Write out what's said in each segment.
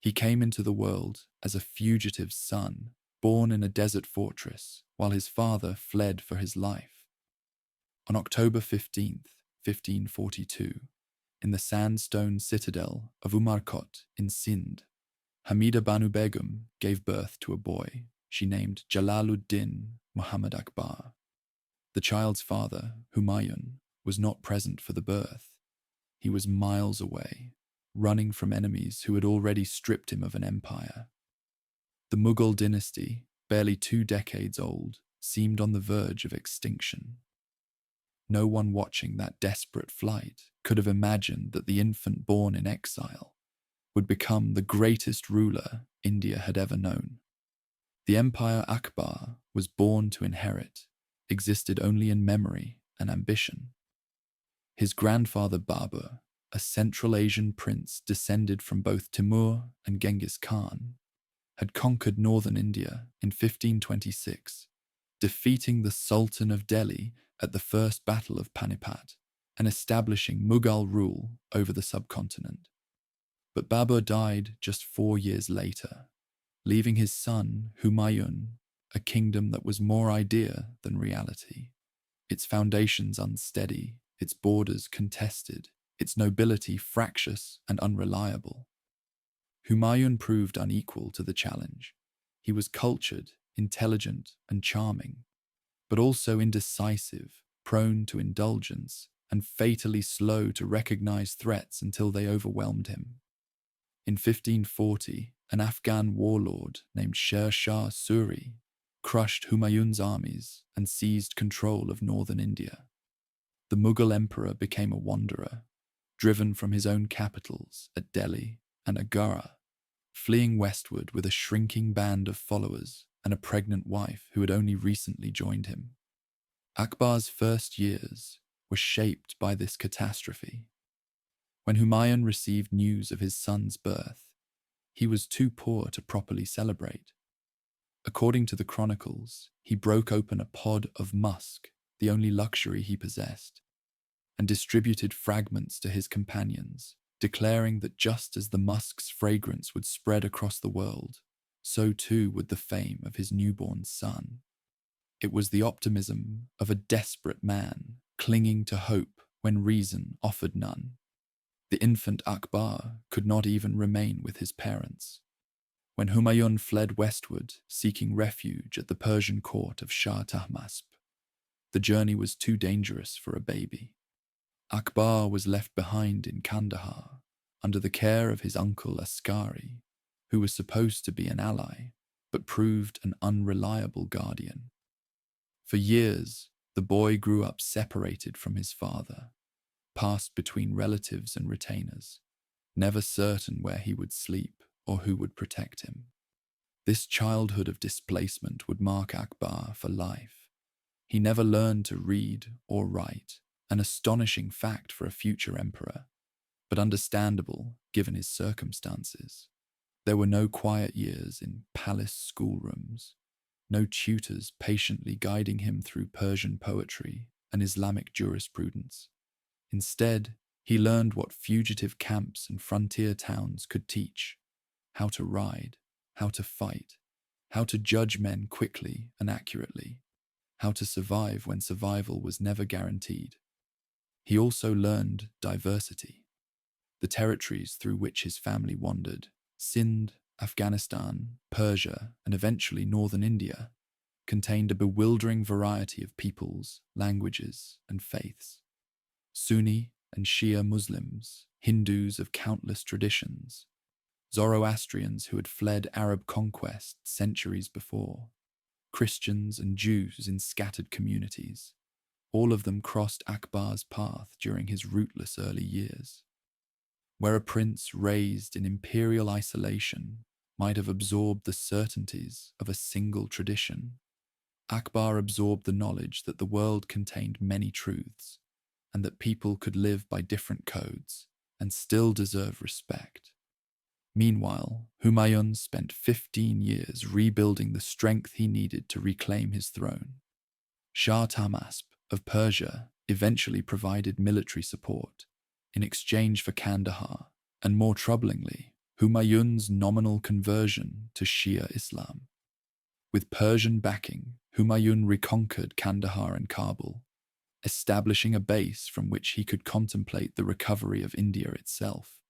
He came into the world as a fugitive son, born in a desert fortress, while his father fled for his life. On October 15th, 1542, in the sandstone citadel of Umarkot in Sindh, Hamida Banu Begum gave birth to a boy she named Jalaluddin Muhammad Akbar. The child's father, Humayun, was not present for the birth. He was miles away, running from enemies who had already stripped him of an empire. The Mughal dynasty, barely 2 decades old, seemed on the verge of extinction. No one watching that desperate flight could have imagined that the infant born in exile would become the greatest ruler India had ever known. The empire Akbar was born to inherit existed only in memory and ambition. His grandfather Babur, a Central Asian prince descended from both Timur and Genghis Khan, had conquered northern India in 1526, defeating the Sultan of Delhi at the First Battle of Panipat and establishing Mughal rule over the subcontinent. But Babur died just 4 years later, leaving his son, Humayun, a kingdom that was more idea than reality, its foundations unsteady, its borders contested, its nobility fractious and unreliable. Humayun proved unequal to the challenge. He was cultured, intelligent, and charming, but also indecisive, prone to indulgence, and fatally slow to recognize threats until they overwhelmed him. In 1540, an Afghan warlord named Sher Shah Suri crushed Humayun's armies and seized control of northern India. The Mughal emperor became a wanderer, driven from his own capitals at Delhi and Agra, fleeing westward with a shrinking band of followers and a pregnant wife who had only recently joined him. Akbar's first years were shaped by this catastrophe. When Humayun received news of his son's birth, he was too poor to properly celebrate. According to the chronicles, he broke open a pod of musk, the only luxury he possessed, and distributed fragments to his companions, declaring that just as the musk's fragrance would spread across the world, so too would the fame of his newborn son. It was the optimism of a desperate man, clinging to hope when reason offered none. The infant Akbar could not even remain with his parents. When Humayun fled westward, seeking refuge at the Persian court of Shah Tahmasp, the journey was too dangerous for a baby. Akbar was left behind in Kandahar, under the care of his uncle Askari, who was supposed to be an ally, but proved an unreliable guardian. For years, the boy grew up separated from his father, passed between relatives and retainers, never certain where he would sleep or who would protect him. This childhood of displacement would mark Akbar for life. He never learned to read or write, an astonishing fact for a future emperor, but understandable given his circumstances. There were no quiet years in palace schoolrooms, no tutors patiently guiding him through Persian poetry and Islamic jurisprudence. Instead, he learned what fugitive camps and frontier towns could teach: how to ride, how to fight, how to judge men quickly and accurately, how to survive when survival was never guaranteed. He also learned diversity. The territories through which his family wandered, Sindh, Afghanistan, Persia, and eventually northern India, contained a bewildering variety of peoples, languages, and faiths. Sunni and Shia Muslims, Hindus of countless traditions, Zoroastrians who had fled Arab conquest centuries before, Christians and Jews in scattered communities. All of them crossed Akbar's path during his rootless early years. Where a prince raised in imperial isolation might have absorbed the certainties of a single tradition, Akbar absorbed the knowledge that the world contained many truths, and that people could live by different codes and still deserve respect. Meanwhile, Humayun spent 15 years rebuilding the strength he needed to reclaim his throne. Shah Tahmasp of Persia eventually provided military support in exchange for Kandahar, and more troublingly, Humayun's nominal conversion to Shia Islam. With Persian backing, Humayun reconquered Kandahar and Kabul, establishing a base from which he could contemplate the recovery of India itself.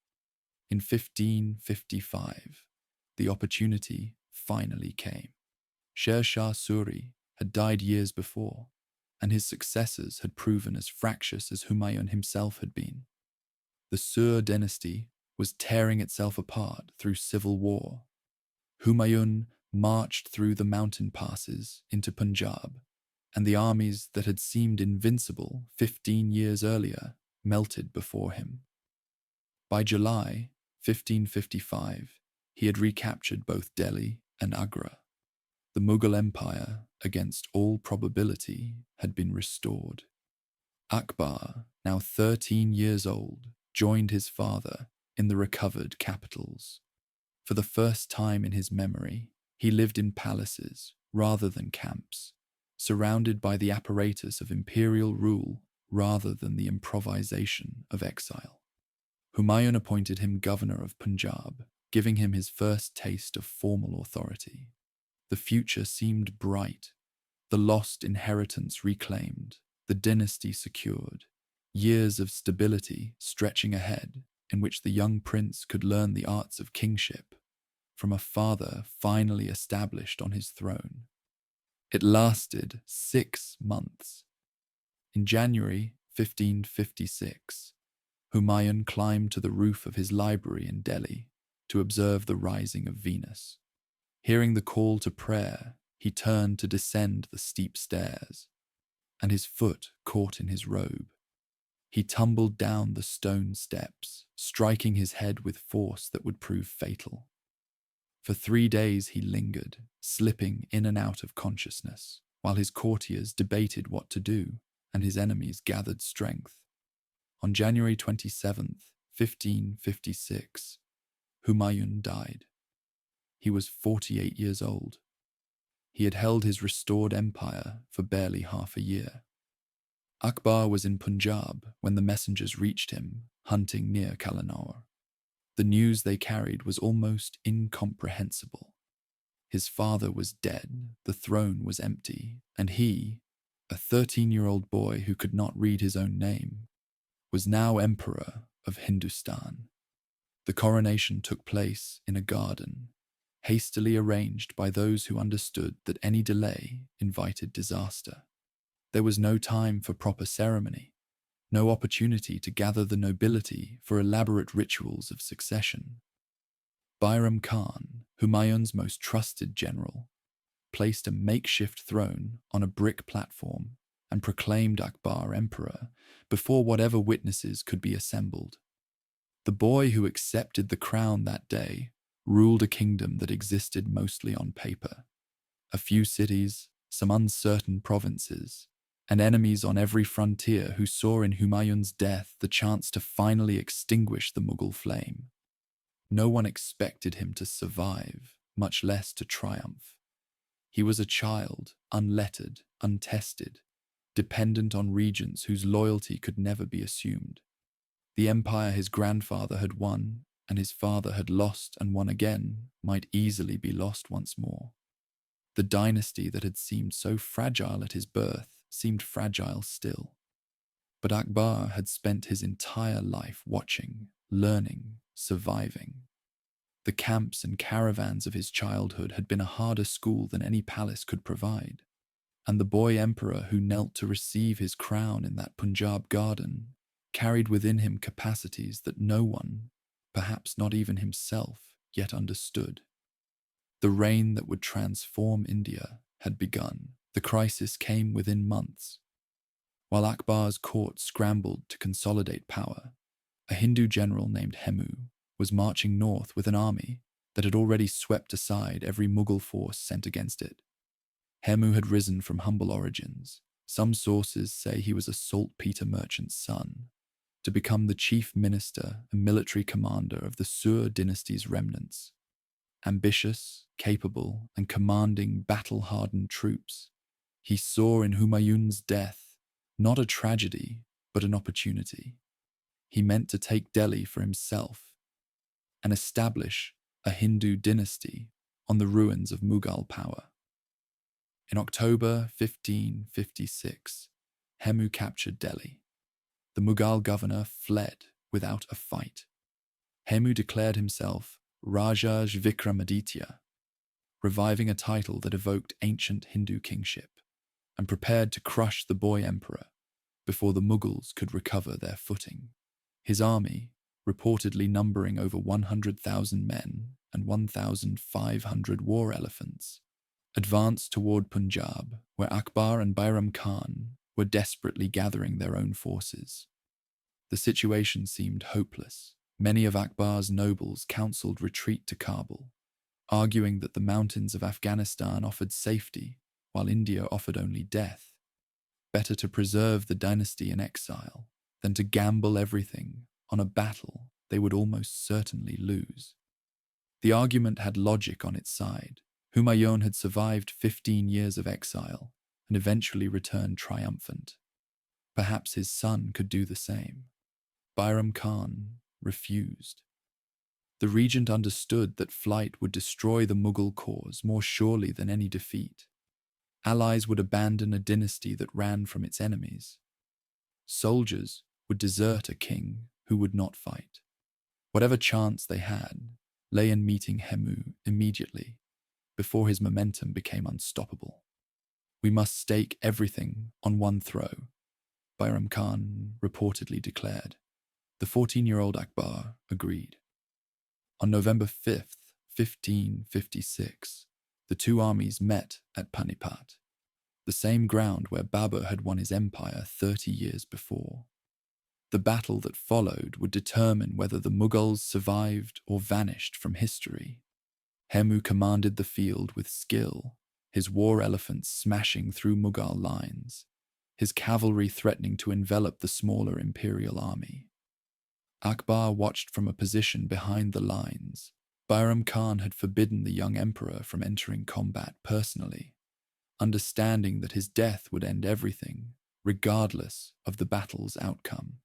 In 1555, the opportunity finally came. Sher Shah Suri had died years before, and his successors had proven as fractious as Humayun himself had been. The Sur dynasty was tearing itself apart through civil war. Humayun marched through the mountain passes into Punjab, and the armies that had seemed invincible 15 years earlier melted before him. By July 1555, he had recaptured both Delhi and Agra. The Mughal Empire, against all probability, had been restored. Akbar, now 13 years old, joined his father in the recovered capitals. For the first time in his memory, he lived in palaces rather than camps, surrounded by the apparatus of imperial rule rather than the improvisation of exile. Humayun appointed him governor of Punjab, giving him his first taste of formal authority. The future seemed bright, the lost inheritance reclaimed, the dynasty secured, years of stability stretching ahead in which the young prince could learn the arts of kingship from a father finally established on his throne. It lasted 6 months. In January 1556, Humayun climbed to the roof of his library in Delhi to observe the rising of Venus. Hearing the call to prayer, he turned to descend the steep stairs, and his foot caught in his robe. He tumbled down the stone steps, striking his head with force that would prove fatal. For 3 days he lingered, slipping in and out of consciousness, while his courtiers debated what to do and his enemies gathered strength. On January 27th, 1556, Humayun died. He was 48 years old. He had held his restored empire for barely half a year. Akbar was in Punjab when the messengers reached him, hunting near Kalanaur. The news they carried was almost incomprehensible. His father was dead, the throne was empty, and he, a 13-year-old boy who could not read his own name, was now emperor of Hindustan. The coronation took place in a garden, hastily arranged by those who understood that any delay invited disaster. There was no time for proper ceremony, no opportunity to gather the nobility for elaborate rituals of succession. Bairam Khan, Humayun's most trusted general, placed a makeshift throne on a brick platform and proclaimed Akbar emperor before whatever witnesses could be assembled. The boy who accepted the crown that day ruled a kingdom that existed mostly on paper. A few cities, some uncertain provinces, and enemies on every frontier who saw in Humayun's death the chance to finally extinguish the Mughal flame. No one expected him to survive, much less to triumph. He was a child, unlettered, untested, dependent on regents whose loyalty could never be assumed. The empire his grandfather had won and his father had lost and won again might easily be lost once more. The dynasty that had seemed so fragile at his birth seemed fragile still. But Akbar had spent his entire life watching, learning, surviving. The camps and caravans of his childhood had been a harder school than any palace could provide, and the boy emperor who knelt to receive his crown in that Punjab garden carried within him capacities that no one, perhaps not even himself, yet understood. The reign that would transform India had begun. The crisis came within months. While Akbar's court scrambled to consolidate power, a Hindu general named Hemu was marching north with an army that had already swept aside every Mughal force sent against it. Hemu had risen from humble origins. Some sources say he was a saltpeter merchant's son, to become the chief minister and military commander of the Sur dynasty's remnants. Ambitious, capable, and commanding battle-hardened troops, he saw in Humayun's death not a tragedy, but an opportunity. He meant to take Delhi for himself. and establish a Hindu dynasty on the ruins of Mughal power. In October 1556, Hemu captured Delhi. The Mughal governor fled without a fight. Hemu declared himself Raja Vikramaditya, reviving a title that evoked ancient Hindu kingship, and prepared to crush the boy emperor before the Mughals could recover their footing. His army, reportedly numbering over 100,000 men and 1,500 war elephants, advanced toward Punjab, where Akbar and Bairam Khan were desperately gathering their own forces. The situation seemed hopeless. Many of Akbar's nobles counseled retreat to Kabul, arguing that the mountains of Afghanistan offered safety, while India offered only death. Better to preserve the dynasty in exile than to gamble everything on a battle they would almost certainly lose. The argument had logic on its side. Humayun had survived 15 years of exile and eventually returned triumphant. Perhaps his son could do the same. Bairam Khan refused. The regent understood that flight would destroy the Mughal cause more surely than any defeat. Allies would abandon a dynasty that ran from its enemies. Soldiers would desert a king who would not fight. Whatever chance they had lay in meeting Hemu immediately, before his momentum became unstoppable. "We must stake everything on one throw," Bairam Khan reportedly declared. The 14-year-old Akbar agreed. On November 5th, 1556, the two armies met at Panipat, the same ground where Babur had won his empire 30 years before. The battle that followed would determine whether the Mughals survived or vanished from history. Hemu commanded the field with skill, his war elephants smashing through Mughal lines, his cavalry threatening to envelop the smaller imperial army. Akbar watched from a position behind the lines. Bairam Khan had forbidden the young emperor from entering combat personally, understanding that his death would end everything, regardless of the battle's outcome.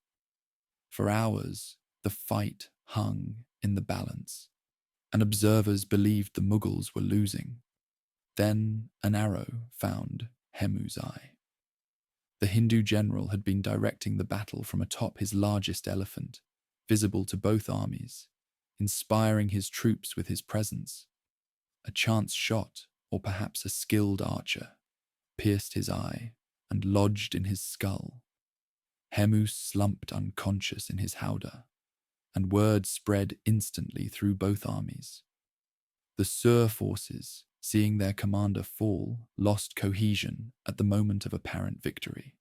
For hours, the fight hung in the balance, and observers believed the Mughals were losing. Then an arrow found Hemu's eye. The Hindu general had been directing the battle from atop his largest elephant, visible to both armies, inspiring his troops with his presence. A chance shot, or perhaps a skilled archer, pierced his eye and lodged in his skull. Hemu slumped unconscious in his howdah, and word spread instantly through both armies. The Sur forces, seeing their commander fall, lost cohesion at the moment of apparent victory.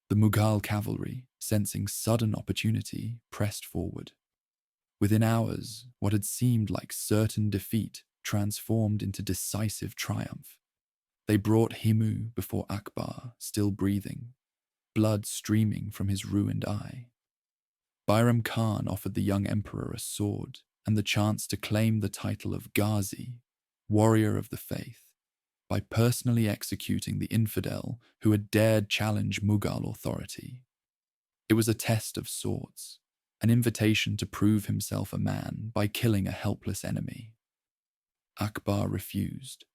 The Mughal cavalry, sensing sudden opportunity, pressed forward. Within hours, what had seemed like certain defeat transformed into decisive triumph. They brought Hemu before Akbar, still breathing, blood streaming from his ruined eye. Bairam Khan offered the young emperor a sword and the chance to claim the title of Ghazi, warrior of the faith, by personally executing the infidel who had dared challenge Mughal authority. It was a test of sorts, an invitation to prove himself a man by killing a helpless enemy. Akbar refused,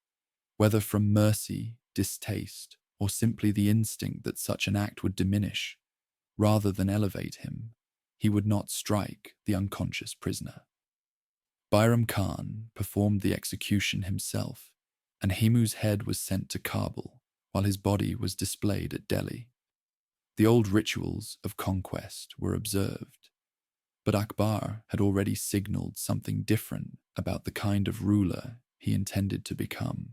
whether from mercy, distaste, or simply the instinct that such an act would diminish, rather than elevate him. He would not strike the unconscious prisoner. Bairam Khan performed the execution himself, and Hemu's head was sent to Kabul, while his body was displayed at Delhi. The old rituals of conquest were observed, but Akbar had already signaled something different about the kind of ruler he intended to become.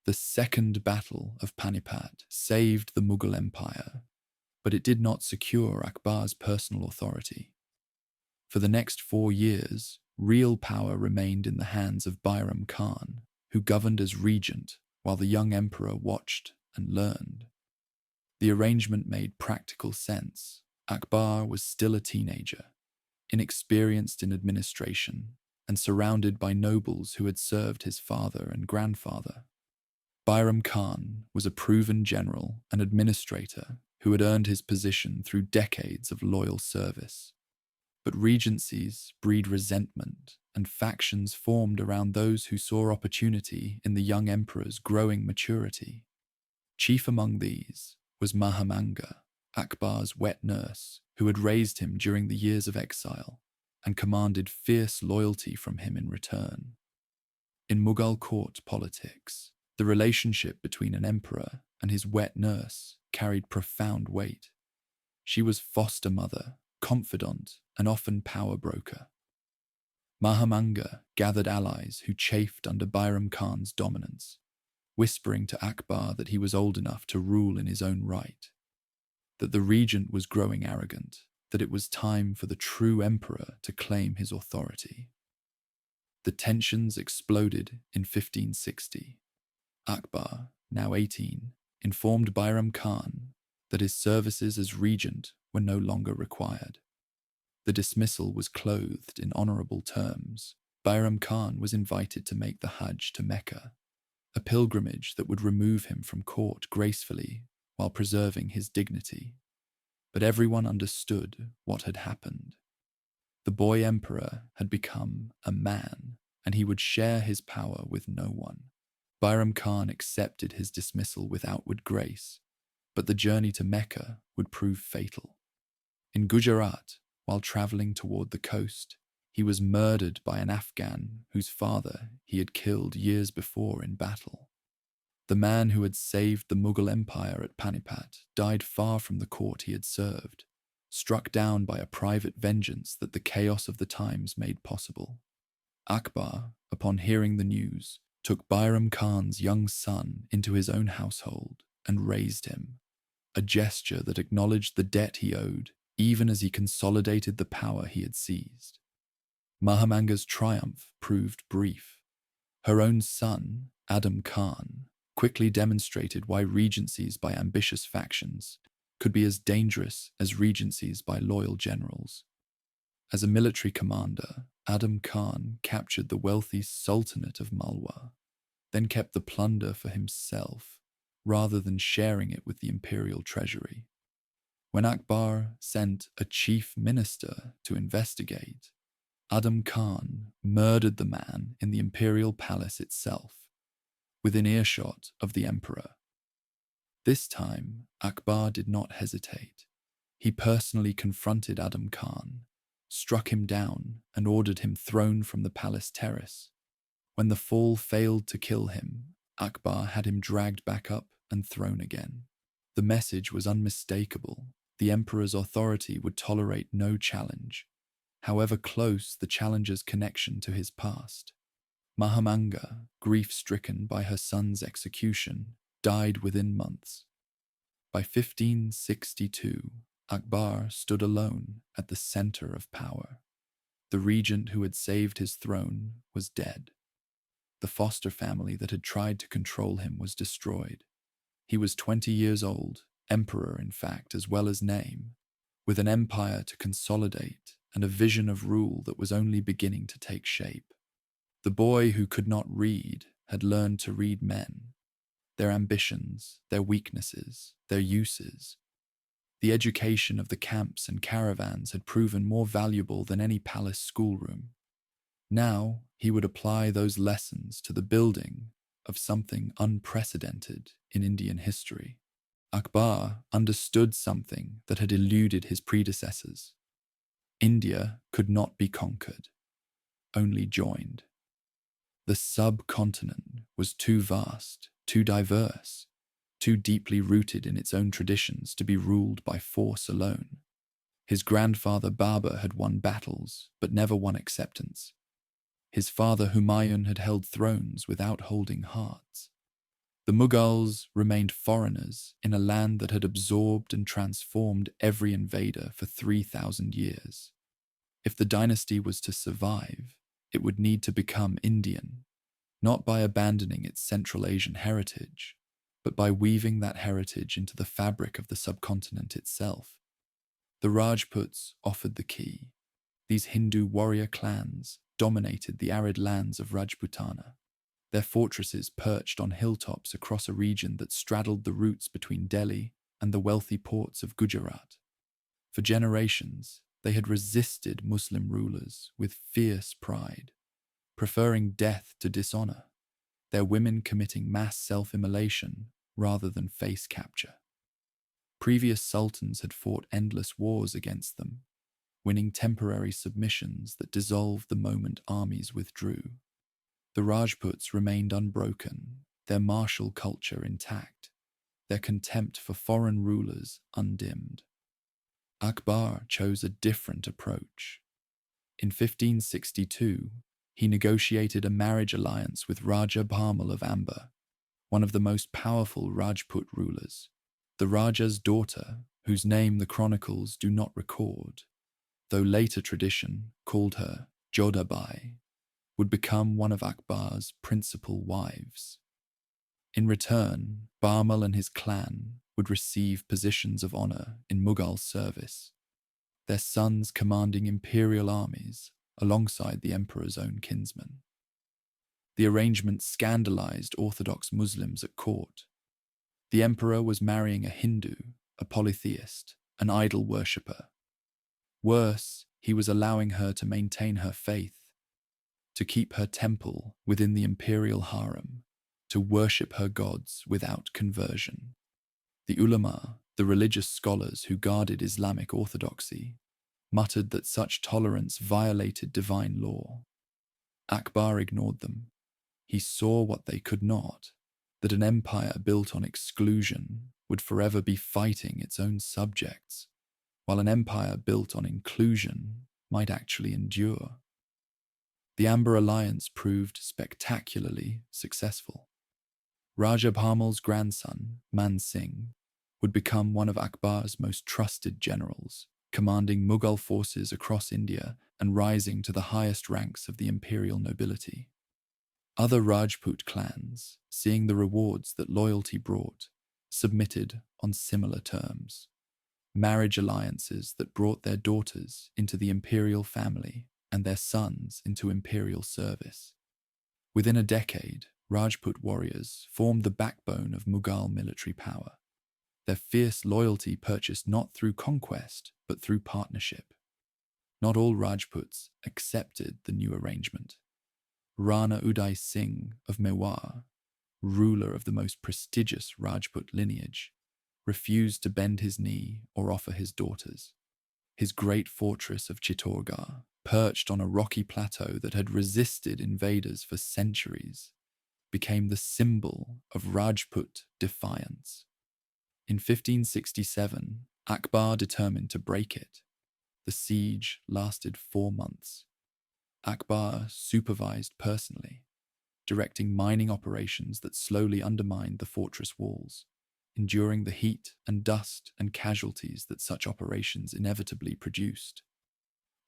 The Second Battle of Panipat saved the Mughal Empire, but it did not secure Akbar's personal authority. For the next 4 years, real power remained in the hands of Bairam Khan, who governed as regent while the young emperor watched and learned. The arrangement made practical sense. Akbar was still a teenager, inexperienced in administration, and surrounded by nobles who had served his father and grandfather. Bairam Khan was a proven general and administrator who had earned his position through decades of loyal service. But regencies breed resentment, and factions formed around those who saw opportunity in the young emperor's growing maturity. Chief among these was Mahamanga, Akbar's wet nurse, who had raised him during the years of exile and commanded fierce loyalty from him in return. In Mughal court politics, the relationship between an emperor and his wet nurse carried profound weight. She was foster mother, confidant, and often power broker. Mahamanga gathered allies who chafed under Bayram Khan's dominance, whispering to Akbar that he was old enough to rule in his own right, that the regent was growing arrogant, that it was time for the true emperor to claim his authority. The tensions exploded in 1560. Akbar, now 18, informed Bayram Khan that his services as regent were no longer required. The dismissal was clothed in honorable terms. Bayram Khan was invited to make the Hajj to Mecca, a pilgrimage that would remove him from court gracefully while preserving his dignity. But everyone understood what had happened. The boy emperor had become a man, and he would share his power with no one. Bayram Khan accepted his dismissal with outward grace, but the journey to Mecca would prove fatal. In Gujarat, while traveling toward the coast, he was murdered by an Afghan whose father he had killed years before in battle. The man who had saved the Mughal Empire at Panipat died far from the court he had served, struck down by a private vengeance that the chaos of the times made possible. Akbar, upon hearing the news, took Bayram Khan's young son into his own household and raised him, a gesture that acknowledged the debt he owed even as he consolidated the power he had seized. Mahamanga's triumph proved brief. Her own son, Adam Khan, quickly demonstrated why regencies by ambitious factions could be as dangerous as regencies by loyal generals. As a military commander, Adam Khan captured the wealthy Sultanate of Malwa, then kept the plunder for himself rather than sharing it with the imperial treasury. When Akbar sent a chief minister to investigate, Adam Khan murdered the man in the imperial palace itself, within earshot of the emperor. This time, Akbar did not hesitate. He personally confronted Adam Khan, struck him down, and ordered him thrown from the palace terrace. When the fall failed to kill him, Akbar had him dragged back up and thrown again. The message was unmistakable. The emperor's authority would tolerate no challenge, however close the challenger's connection to his past. Mahamanga, grief-stricken by her son's execution, died within months. By 1562, Akbar stood alone at the center of power. The regent who had saved his throne was dead. The foster family that had tried to control him was destroyed. He was 20 years old, emperor in fact as well as name, with an empire to consolidate and a vision of rule that was only beginning to take shape. The boy who could not read had learned to read men, their ambitions, their weaknesses, their uses. The education of the camps and caravans had proven more valuable than any palace schoolroom. Now he would apply those lessons to the building of something unprecedented in Indian history. Akbar understood something that had eluded his predecessors. India could not be conquered, only joined. The subcontinent was too vast, too diverse, too deeply rooted in its own traditions to be ruled by force alone. His grandfather Babur had won battles, but never won acceptance. His father Humayun had held thrones without holding hearts. The Mughals remained foreigners in a land that had absorbed and transformed every invader for 3,000 years. If the dynasty was to survive, it would need to become Indian, not by abandoning its Central Asian heritage, but by weaving that heritage into the fabric of the subcontinent itself. The Rajputs offered the key. These Hindu warrior clans dominated the arid lands of Rajputana, their fortresses perched on hilltops across a region that straddled the routes between Delhi and the wealthy ports of Gujarat. For generations, They had resisted Muslim rulers with fierce pride, preferring death to dishonor, their women committing mass self-immolation rather than face capture. Previous sultans had fought endless wars against them, winning temporary submissions that dissolved the moment armies withdrew. The Rajputs remained unbroken, their martial culture intact, their contempt for foreign rulers undimmed. Akbar chose a different approach. In 1562, he negotiated a marriage alliance with Raja Bharmal of Amber, one of the most powerful Rajput rulers. The Raja's daughter, whose name the chronicles do not record, though later tradition called her Jodhabai, would become one of Akbar's principal wives. In return, Bharmal and his clan would receive positions of honor in Mughal service, their sons commanding imperial armies alongside the emperor's own kinsmen. The arrangement scandalized Orthodox Muslims at court. The emperor was marrying a Hindu, a polytheist, an idol worshipper. Worse, he was allowing her to maintain her faith, to keep her temple within the imperial harem, to worship her gods without conversion. The ulama, the religious scholars who guarded Islamic orthodoxy, muttered that such tolerance violated divine law. Akbar ignored them. He saw what they could not, that an empire built on exclusion would forever be fighting its own subjects, while an empire built on inclusion might actually endure. The Amber Alliance proved spectacularly successful. Raja Bharmal's grandson, Man Singh, would become one of Akbar's most trusted generals, commanding Mughal forces across India and rising to the highest ranks of the imperial nobility. Other Rajput clans, seeing the rewards that loyalty brought, submitted on similar terms. Marriage alliances that brought their daughters into the imperial family and their sons into imperial service. Within a decade, Rajput warriors formed the backbone of Mughal military power. Their fierce loyalty purchased not through conquest, but through partnership. Not all Rajputs accepted the new arrangement. Rana Uday Singh of Mewar, ruler of the most prestigious Rajput lineage, refused to bend his knee or offer his daughters. His great fortress of Chittorgarh, perched on a rocky plateau that had resisted invaders for centuries, became the symbol of Rajput defiance. In 1567, Akbar determined to break it. The siege lasted 4 months. Akbar supervised personally, directing mining operations that slowly undermined the fortress walls, enduring the heat and dust and casualties that such operations inevitably produced.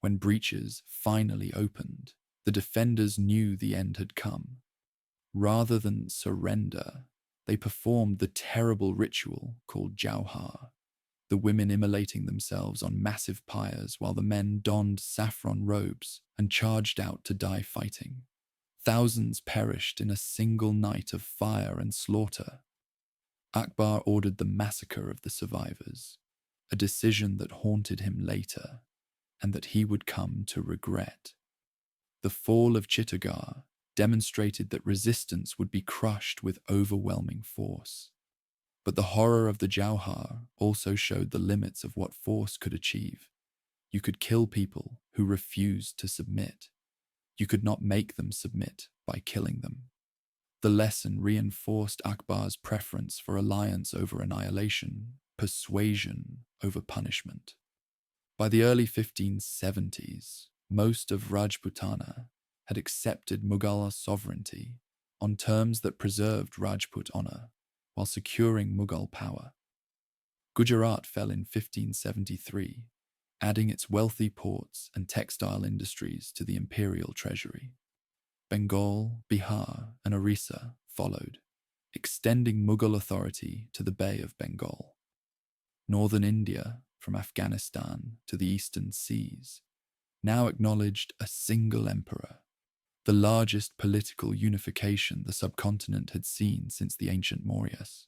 When breaches finally opened, the defenders knew the end had come. Rather than surrender, they performed the terrible ritual called Jauhar, the women immolating themselves on massive pyres while the men donned saffron robes and charged out to die fighting. Thousands perished in a single night of fire and slaughter. Akbar ordered the massacre of the survivors, a decision that haunted him later and that he would come to regret. The fall of Chittorgarh demonstrated that resistance would be crushed with overwhelming force. But the horror of the Jauhar also showed the limits of what force could achieve. You could kill people who refused to submit. You could not make them submit by killing them. The lesson reinforced Akbar's preference for alliance over annihilation, persuasion over punishment. By the early 1570s, most of Rajputana had accepted Mughal sovereignty on terms that preserved Rajput honor while securing Mughal power. Gujarat fell in 1573, adding its wealthy ports and textile industries to the imperial treasury. Bengal, Bihar, and Orissa followed, extending Mughal authority to the Bay of Bengal. Northern India, from Afghanistan to the eastern seas, now acknowledged a single emperor, the largest political unification the subcontinent had seen since the ancient Mauryas.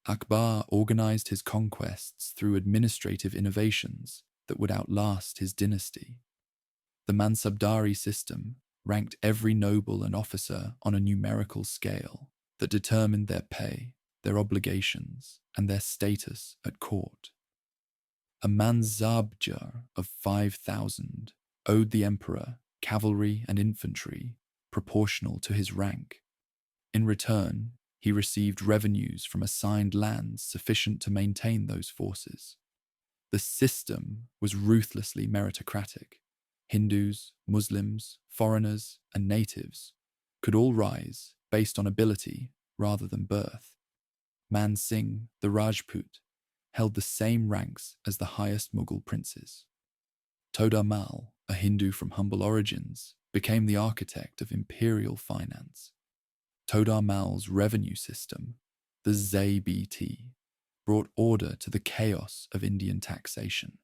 Akbar organized his conquests through administrative innovations that would outlast his dynasty. The Mansabdari system ranked every noble and officer on a numerical scale that determined their pay, their obligations, and their status at court. A Mansabdar of 5,000 owed the emperor cavalry and infantry proportional to his rank. In return, he received revenues from assigned lands sufficient to maintain those forces. The system was ruthlessly meritocratic. Hindus, Muslims, foreigners, and natives could all rise based on ability rather than birth. Man Singh, the Rajput, held the same ranks as the highest Mughal princes. Todar Mal, a Hindu from humble origins, became the architect of imperial finance. Todar Mal's revenue system, the ZBT, brought order to the chaos of Indian taxation.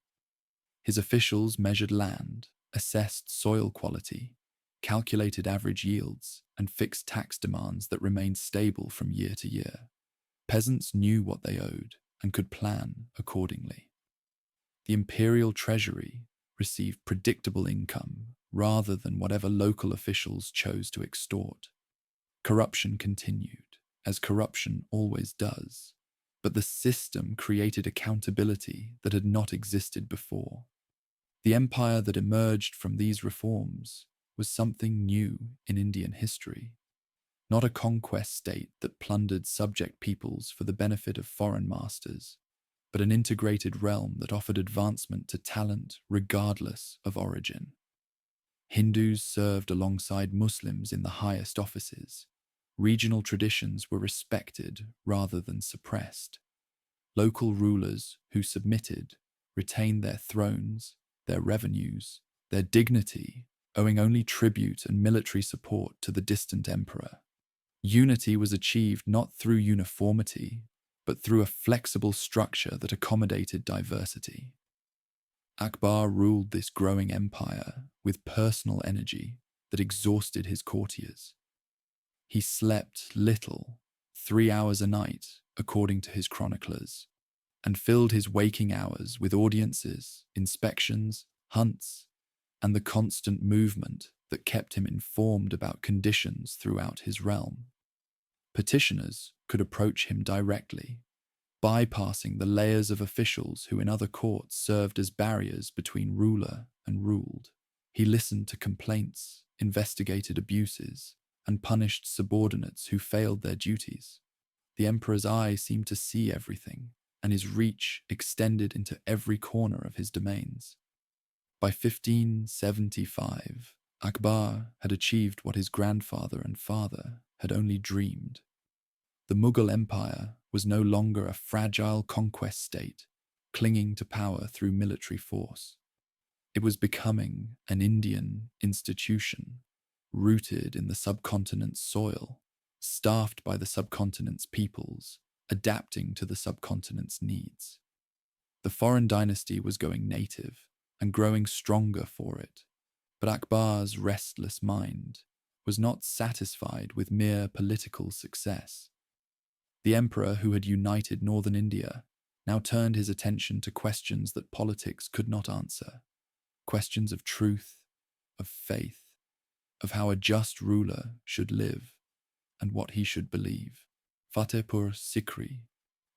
His officials measured land, assessed soil quality, calculated average yields, and fixed tax demands that remained stable from year to year. Peasants knew what they owed and could plan accordingly. The imperial treasury received predictable income rather than whatever local officials chose to extort. Corruption continued, as corruption always does, but the system created accountability that had not existed before. The empire that emerged from these reforms was something new in Indian history, not a conquest state that plundered subject peoples for the benefit of foreign masters, but an integrated realm that offered advancement to talent regardless of origin. Hindus served alongside Muslims in the highest offices. Regional traditions were respected rather than suppressed. Local rulers who submitted retained their thrones, their revenues, their dignity, owing only tribute and military support to the distant emperor. Unity was achieved not through uniformity, but through a flexible structure that accommodated diversity. Akbar ruled this growing empire with personal energy that exhausted his courtiers. He slept little, 3 hours a night, according to his chroniclers, and filled his waking hours with audiences, inspections, hunts, and the constant movement that kept him informed about conditions throughout his realm. Petitioners could approach him directly, bypassing the layers of officials who in other courts served as barriers between ruler and ruled. He listened to complaints, investigated abuses, and punished subordinates who failed their duties. The emperor's eye seemed to see everything, and his reach extended into every corner of his domains. By 1575, Akbar had achieved what his grandfather and father had only dreamed. The Mughal Empire was no longer a fragile conquest state, clinging to power through military force. It was becoming an Indian institution, rooted in the subcontinent's soil, staffed by the subcontinent's peoples, adapting to the subcontinent's needs. The foreign dynasty was going native and growing stronger for it, but Akbar's restless mind was not satisfied with mere political success. The emperor who had united northern India now turned his attention to questions that politics could not answer, questions of truth, of faith, of how a just ruler should live and what he should believe. Fatehpur Sikri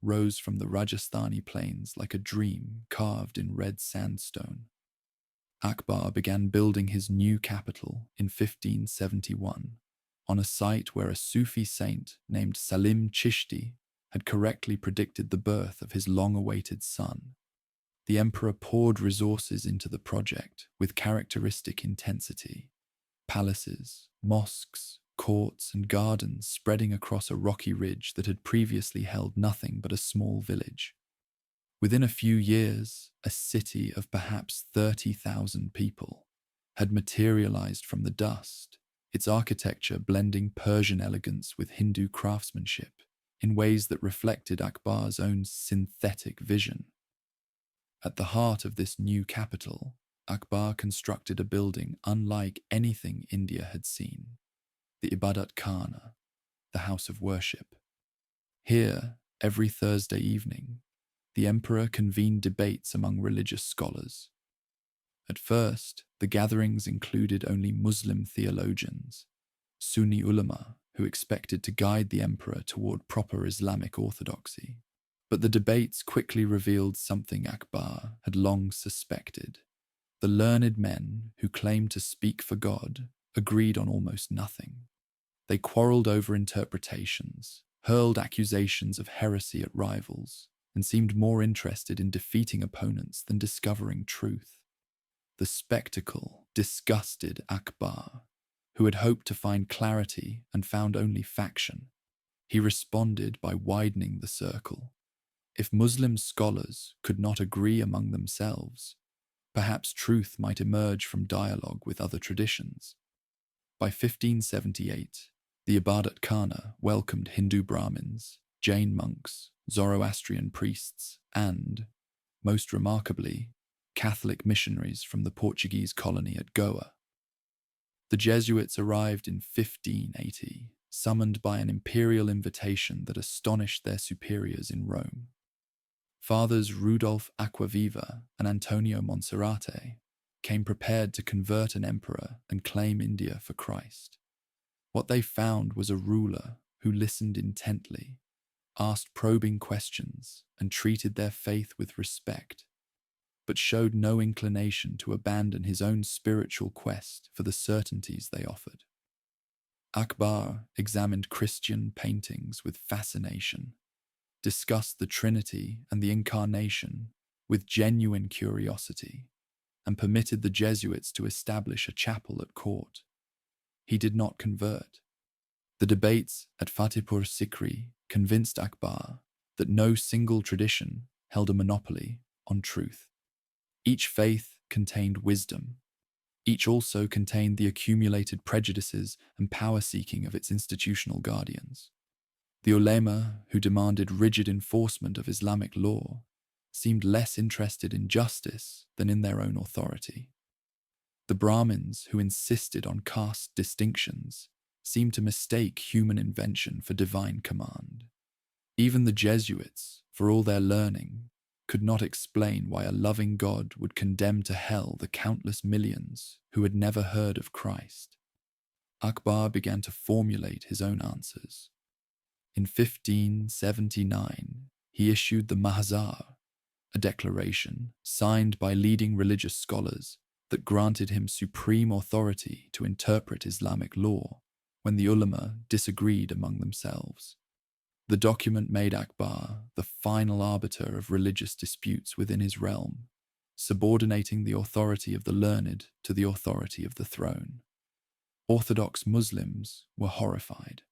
rose from the Rajasthani plains like a dream carved in red sandstone. Akbar began building his new capital in 1571 on a site where a Sufi saint named Salim Chishti had correctly predicted the birth of his long-awaited son. The emperor poured resources into the project with characteristic intensity. Palaces, mosques, courts, and gardens spreading across a rocky ridge that had previously held nothing but a small village. Within a few years, a city of perhaps 30,000 people had materialized from the dust, its architecture blending Persian elegance with Hindu craftsmanship in ways that reflected Akbar's own synthetic vision. At the heart of this new capital, Akbar constructed a building unlike anything India had seen, the Ibadat Khana, the house of worship. Here, every Thursday evening, the emperor convened debates among religious scholars, At first, the gatherings included only Muslim theologians, Sunni ulama, who expected to guide the emperor toward proper Islamic orthodoxy. But the debates quickly revealed something Akbar had long suspected. The learned men who claimed to speak for God agreed on almost nothing. They quarreled over interpretations, hurled accusations of heresy at rivals, and seemed more interested in defeating opponents than discovering truth. The spectacle disgusted Akbar, who had hoped to find clarity and found only faction. He responded by widening the circle. If Muslim scholars could not agree among themselves, perhaps truth might emerge from dialogue with other traditions. By 1578, the Ibadat Khana welcomed Hindu Brahmins, Jain monks, Zoroastrian priests, and, most remarkably, Catholic missionaries from the Portuguese colony at Goa. The Jesuits arrived in 1580, summoned by an imperial invitation that astonished their superiors in Rome. Fathers Rudolf Acquaviva and Antonio Monserrate came prepared to convert an emperor and claim India for Christ. What they found was a ruler who listened intently, asked probing questions, and treated their faith with respect, but showed no inclination to abandon his own spiritual quest for the certainties they offered. Akbar examined Christian paintings with fascination, discussed the Trinity and the Incarnation with genuine curiosity, and permitted the Jesuits to establish a chapel at court. He did not convert. The debates at Fatehpur Sikri convinced Akbar that no single tradition held a monopoly on truth. Each faith contained wisdom. Each also contained the accumulated prejudices and power-seeking of its institutional guardians. The ulema, who demanded rigid enforcement of Islamic law, seemed less interested in justice than in their own authority. The Brahmins, who insisted on caste distinctions, seemed to mistake human invention for divine command. Even the Jesuits, for all their learning, could not explain why a loving God would condemn to hell the countless millions who had never heard of Christ. Akbar began to formulate his own answers. In 1579, he issued the Mahzar, a declaration signed by leading religious scholars that granted him supreme authority to interpret Islamic law when the ulama disagreed among themselves. The document made Akbar the final arbiter of religious disputes within his realm, subordinating the authority of the learned to the authority of the throne. Orthodox Muslims were horrified.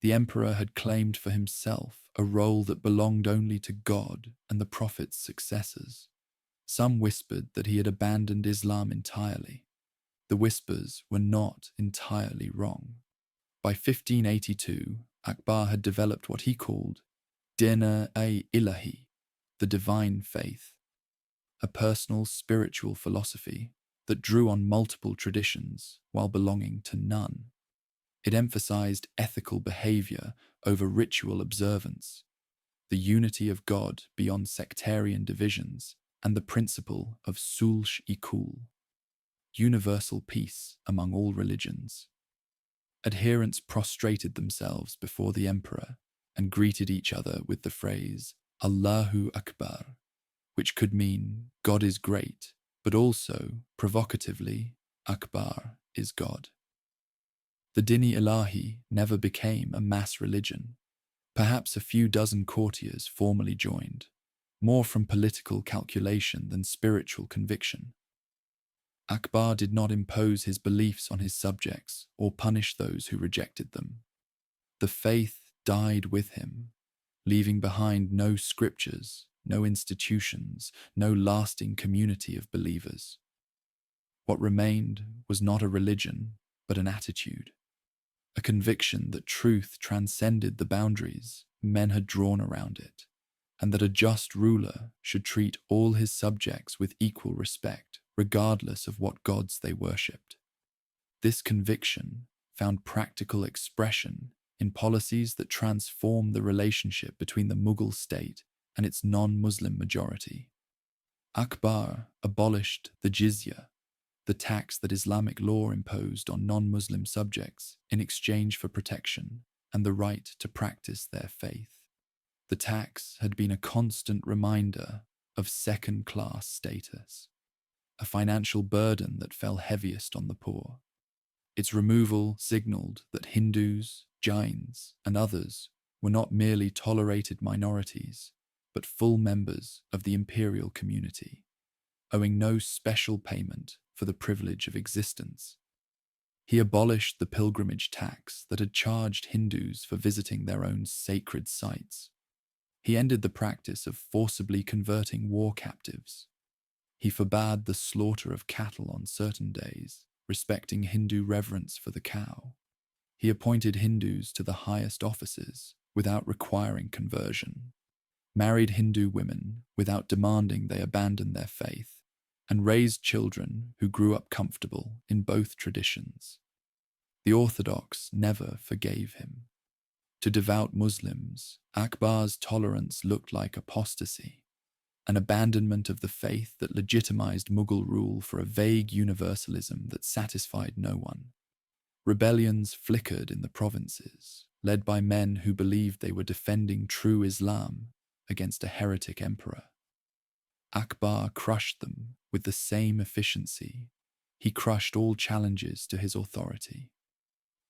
The emperor had claimed for himself a role that belonged only to God and the Prophet's successors. Some whispered that he had abandoned Islam entirely. The whispers were not entirely wrong. By 1582, Akbar had developed what he called Din-e-Ilahi, the divine faith, a personal spiritual philosophy that drew on multiple traditions while belonging to none. It emphasized ethical behavior over ritual observance, the unity of God beyond sectarian divisions, and the principle of sulh-i-kul, universal peace among all religions. Adherents prostrated themselves before the emperor and greeted each other with the phrase Allahu Akbar, which could mean God is great, but also, provocatively, Akbar is God. The Din-e-Ilahi never became a mass religion. Perhaps a few dozen courtiers formally joined, more from political calculation than spiritual conviction. Akbar did not impose his beliefs on his subjects or punish those who rejected them. The faith died with him, leaving behind no scriptures, no institutions, no lasting community of believers. What remained was not a religion, but an attitude, a conviction that truth transcended the boundaries men had drawn around it, and that a just ruler should treat all his subjects with equal respect, regardless of what gods they worshipped. This conviction found practical expression in policies that transformed the relationship between the Mughal state and its non-Muslim majority. Akbar abolished the jizya, the tax that Islamic law imposed on non-Muslim subjects in exchange for protection and the right to practice their faith. The tax had been a constant reminder of second-class status, a financial burden that fell heaviest on the poor. Its removal signaled that Hindus, Jains, and others were not merely tolerated minorities, but full members of the imperial community, owing no special payment for the privilege of existence. He abolished the pilgrimage tax that had charged Hindus for visiting their own sacred sites. He ended the practice of forcibly converting war captives. He forbade the slaughter of cattle on certain days, respecting Hindu reverence for the cow. He appointed Hindus to the highest offices without requiring conversion, married Hindu women without demanding they abandon their faith, and raised children who grew up comfortable in both traditions. The Orthodox never forgave him. To devout Muslims, Akbar's tolerance looked like apostasy, an abandonment of the faith that legitimized Mughal rule for a vague universalism that satisfied no one. Rebellions flickered in the provinces, led by men who believed they were defending true Islam against a heretic emperor. Akbar crushed them with the same efficiency. He crushed all challenges to his authority.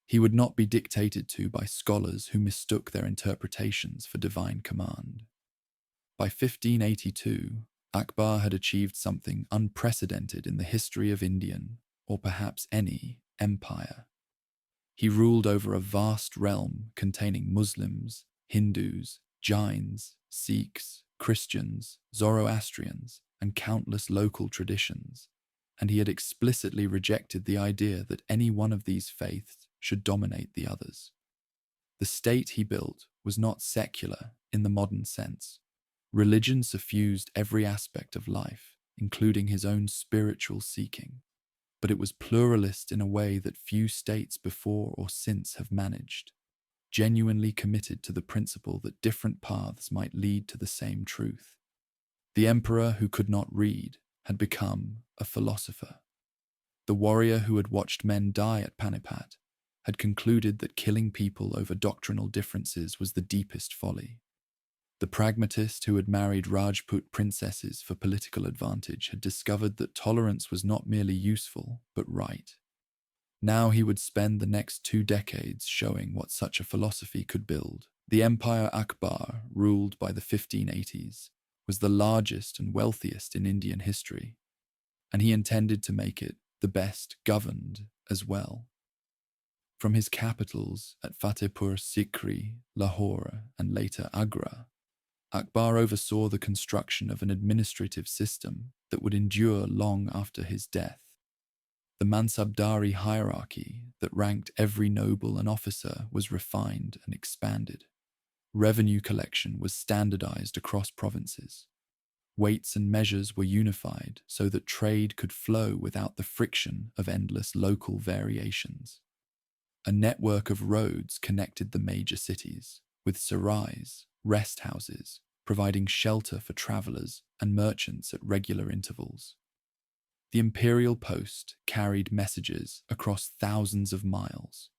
He would not be dictated to by scholars who mistook their interpretations for divine command. By 1582, Akbar had achieved something unprecedented in the history of Indian, or perhaps any, empire. He ruled over a vast realm containing Muslims, Hindus, Jains, Sikhs, Christians, Zoroastrians, and countless local traditions, and he had explicitly rejected the idea that any one of these faiths should dominate the others. The state he built was not secular in the modern sense. Religion suffused every aspect of life, including his own spiritual seeking, but it was pluralist in a way that few states before or since have managed, genuinely committed to the principle that different paths might lead to the same truth. The emperor who could not read had become a philosopher. The warrior who had watched men die at Panipat had concluded that killing people over doctrinal differences was the deepest folly. The pragmatist who had married Rajput princesses for political advantage had discovered that tolerance was not merely useful, but right. Now he would spend the next 2 decades showing what such a philosophy could build. The empire Akbar, ruled by the 1580s, was the largest and wealthiest in Indian history, and he intended to make it the best governed as well. From his capitals at Fatehpur Sikri, Lahore, and later Agra, Akbar oversaw the construction of an administrative system that would endure long after his death. The Mansabdari hierarchy that ranked every noble and officer was refined and expanded. Revenue collection was standardized across provinces. Weights and measures were unified so that trade could flow without the friction of endless local variations. A network of roads connected the major cities, with sarais, rest houses, providing shelter for travelers and merchants at regular intervals. The imperial post carried messages across thousands of miles,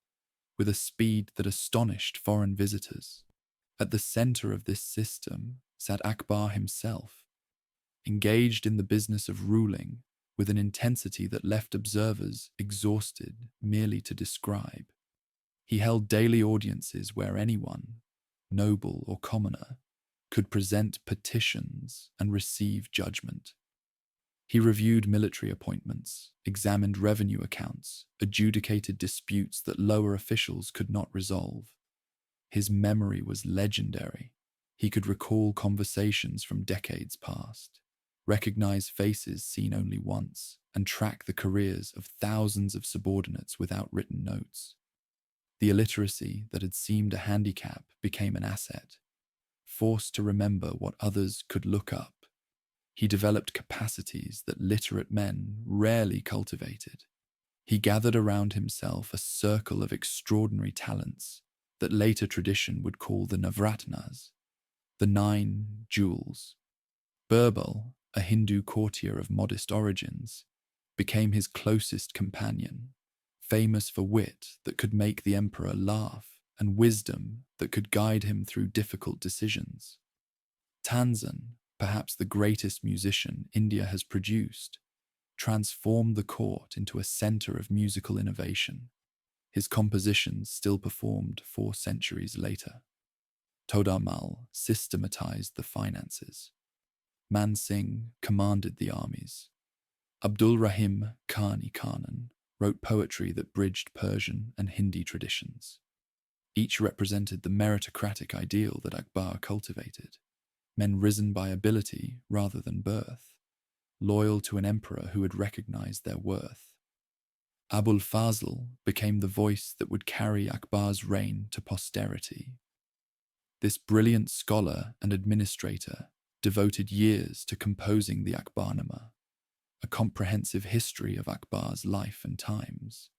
with a speed that astonished foreign visitors. At the center of this system sat Akbar himself, engaged in the business of ruling with an intensity that left observers exhausted merely to describe. He held daily audiences where anyone, noble or commoner, could present petitions and receive judgment. He reviewed military appointments, examined revenue accounts, adjudicated disputes that lower officials could not resolve. His memory was legendary. He could recall conversations from decades past, recognize faces seen only once, and track the careers of thousands of subordinates without written notes. The illiteracy that had seemed a handicap became an asset. Forced to remember what others could look up, he developed capacities that literate men rarely cultivated. He gathered around himself a circle of extraordinary talents that later tradition would call the Navratnas, the 9 jewels. Birbal, a Hindu courtier of modest origins, became his closest companion, famous for wit that could make the emperor laugh and wisdom that could guide him through difficult decisions. Tanzan, perhaps the greatest musician India has produced, transformed the court into a center of musical innovation. His compositions still performed 4 centuries later. Todarmal systematized the finances. Man Singh commanded the armies. Abdul Rahim Khani Khanan wrote poetry that bridged Persian and Hindi traditions. Each represented the meritocratic ideal that Akbar cultivated, men risen by ability rather than birth, loyal to an emperor who had recognized their worth. Abul Fazl became the voice that would carry Akbar's reign to posterity. This brilliant scholar and administrator devoted years to composing the Akbarnama, a comprehensive history of Akbar's life and times,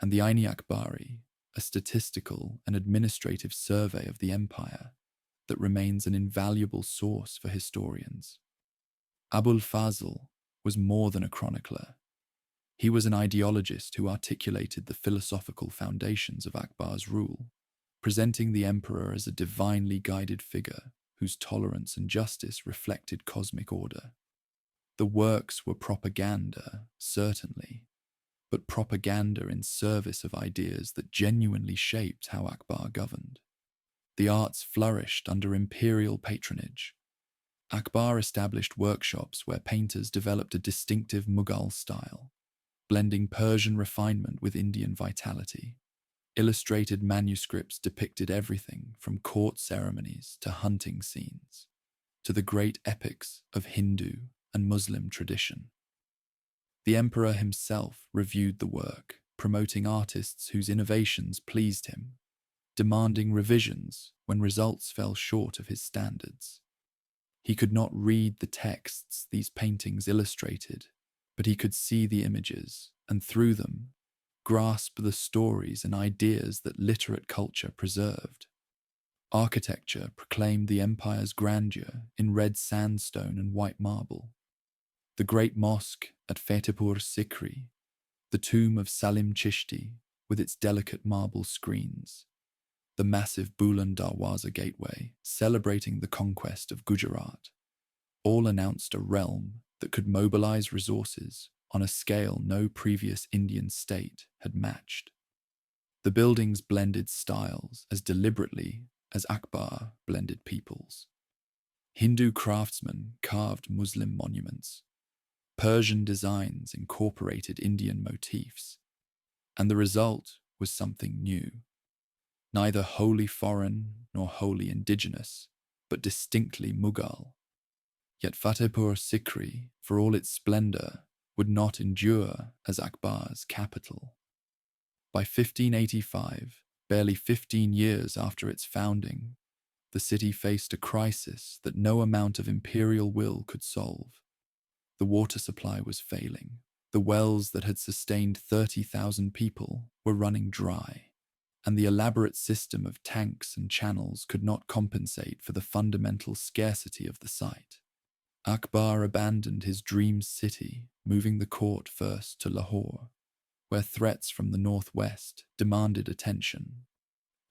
and the Aini Akbari, a statistical and administrative survey of the empire that remains an invaluable source for historians. Abul Fazl was more than a chronicler. He was an ideologist who articulated the philosophical foundations of Akbar's rule, presenting the emperor as a divinely guided figure whose tolerance and justice reflected cosmic order. The works were propaganda, certainly, but propaganda in service of ideas that genuinely shaped how Akbar governed. The arts flourished under imperial patronage. Akbar established workshops where painters developed a distinctive Mughal style, blending Persian refinement with Indian vitality. Illustrated manuscripts depicted everything from court ceremonies to hunting scenes, to the great epics of Hindu and Muslim tradition. The emperor himself reviewed the work, promoting artists whose innovations pleased him, demanding revisions when results fell short of his standards. He could not read the texts these paintings illustrated, but he could see the images, and through them, grasp the stories and ideas that literate culture preserved. Architecture proclaimed the empire's grandeur in red sandstone and white marble. The great mosque at Fatehpur Sikri, the tomb of Salim Chishti with its delicate marble screens, the massive Buland Darwaza gateway celebrating the conquest of Gujarat, all announced a realm that could mobilize resources on a scale no previous Indian state had matched. The buildings blended styles as deliberately as Akbar blended peoples. Hindu craftsmen carved Muslim monuments. Persian designs incorporated Indian motifs, and the result was something new. Neither wholly foreign nor wholly indigenous, but distinctly Mughal. Yet Fatehpur Sikri, for all its splendor, would not endure as Akbar's capital. By 1585, barely 15 years after its founding, the city faced a crisis that no amount of imperial will could solve. The water supply was failing. The wells that had sustained 30,000 people were running dry, and the elaborate system of tanks and channels could not compensate for the fundamental scarcity of the site. Akbar abandoned his dream city, moving the court first to Lahore, where threats from the northwest demanded attention,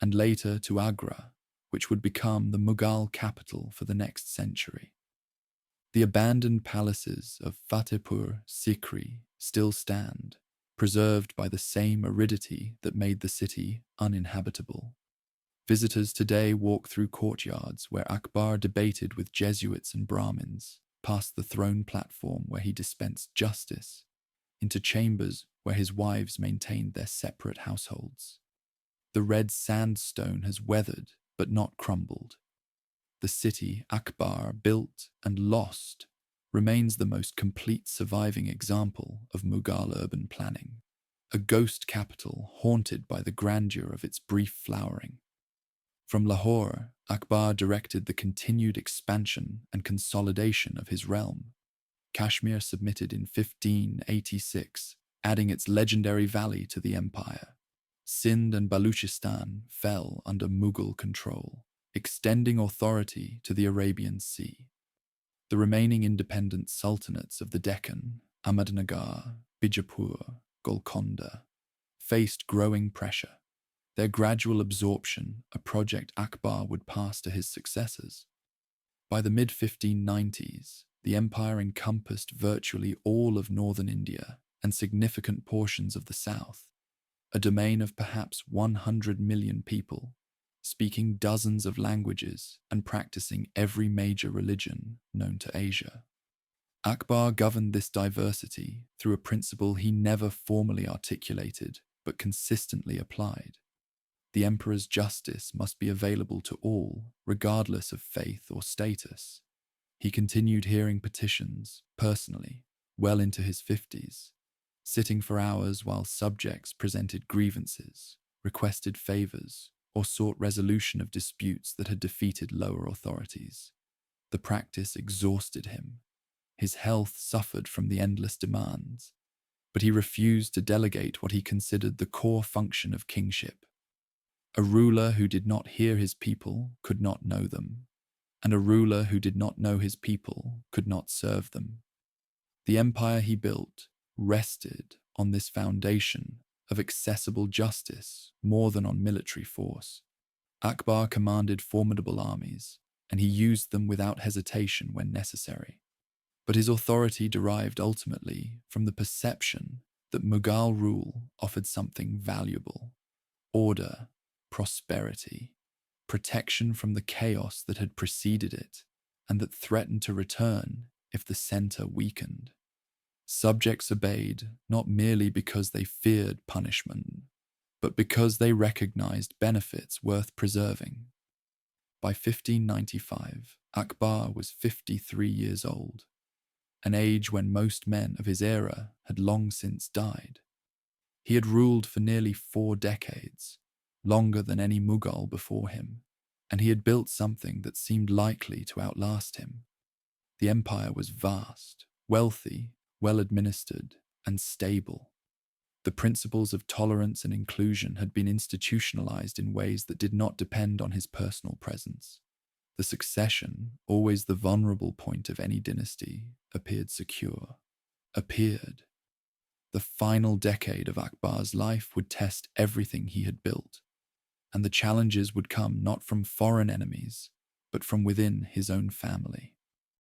and later to Agra, which would become the Mughal capital for the next century. The abandoned palaces of Fatehpur Sikri still stand, preserved by the same aridity that made the city uninhabitable. Visitors today walk through courtyards where Akbar debated with Jesuits and Brahmins, past the throne platform where he dispensed justice, into chambers where his wives maintained their separate households. The red sandstone has weathered but not crumbled. The city Akbar built and lost remains the most complete surviving example of Mughal urban planning, a ghost capital haunted by the grandeur of its brief flowering. From Lahore, Akbar directed the continued expansion and consolidation of his realm. Kashmir submitted in 1586, adding its legendary valley to the empire. Sindh and Baluchistan fell under Mughal control, extending authority to the Arabian Sea. The remaining independent sultanates of the Deccan, Ahmednagar, Bijapur, Golconda, faced growing pressure. Their gradual absorption, a project Akbar would pass to his successors. By the mid-1590s, the empire encompassed virtually all of northern India and significant portions of the south, a domain of perhaps 100 million people, speaking dozens of languages and practicing every major religion known to Asia. Akbar governed this diversity through a principle he never formally articulated but consistently applied. The emperor's justice must be available to all, regardless of faith or status. He continued hearing petitions, personally, well into his 50s, sitting for hours while subjects presented grievances, requested favors, or sought resolution of disputes that had defeated lower authorities. The practice exhausted him. His health suffered from the endless demands, but he refused to delegate what he considered the core function of kingship. A ruler who did not hear his people could not know them, and a ruler who did not know his people could not serve them. The empire he built rested on this foundation of accessible justice more than on military force. Akbar commanded formidable armies, and he used them without hesitation when necessary. But his authority derived ultimately from the perception that Mughal rule offered something valuable: order, prosperity, protection from the chaos that had preceded it, and that threatened to return if the center weakened. Subjects obeyed not merely because they feared punishment, but because they recognized benefits worth preserving. By 1595, Akbar was 53 years old, an age when most men of his era had long since died. He had ruled for nearly 4 decades, longer than any Mughal before him, and he had built something that seemed likely to outlast him. The empire was vast, wealthy, well-administered, and stable. The principles of tolerance and inclusion had been institutionalized in ways that did not depend on his personal presence. The succession, always the vulnerable point of any dynasty, appeared secure. The final decade of Akbar's life would test everything he had built, and the challenges would come not from foreign enemies, but from within his own family.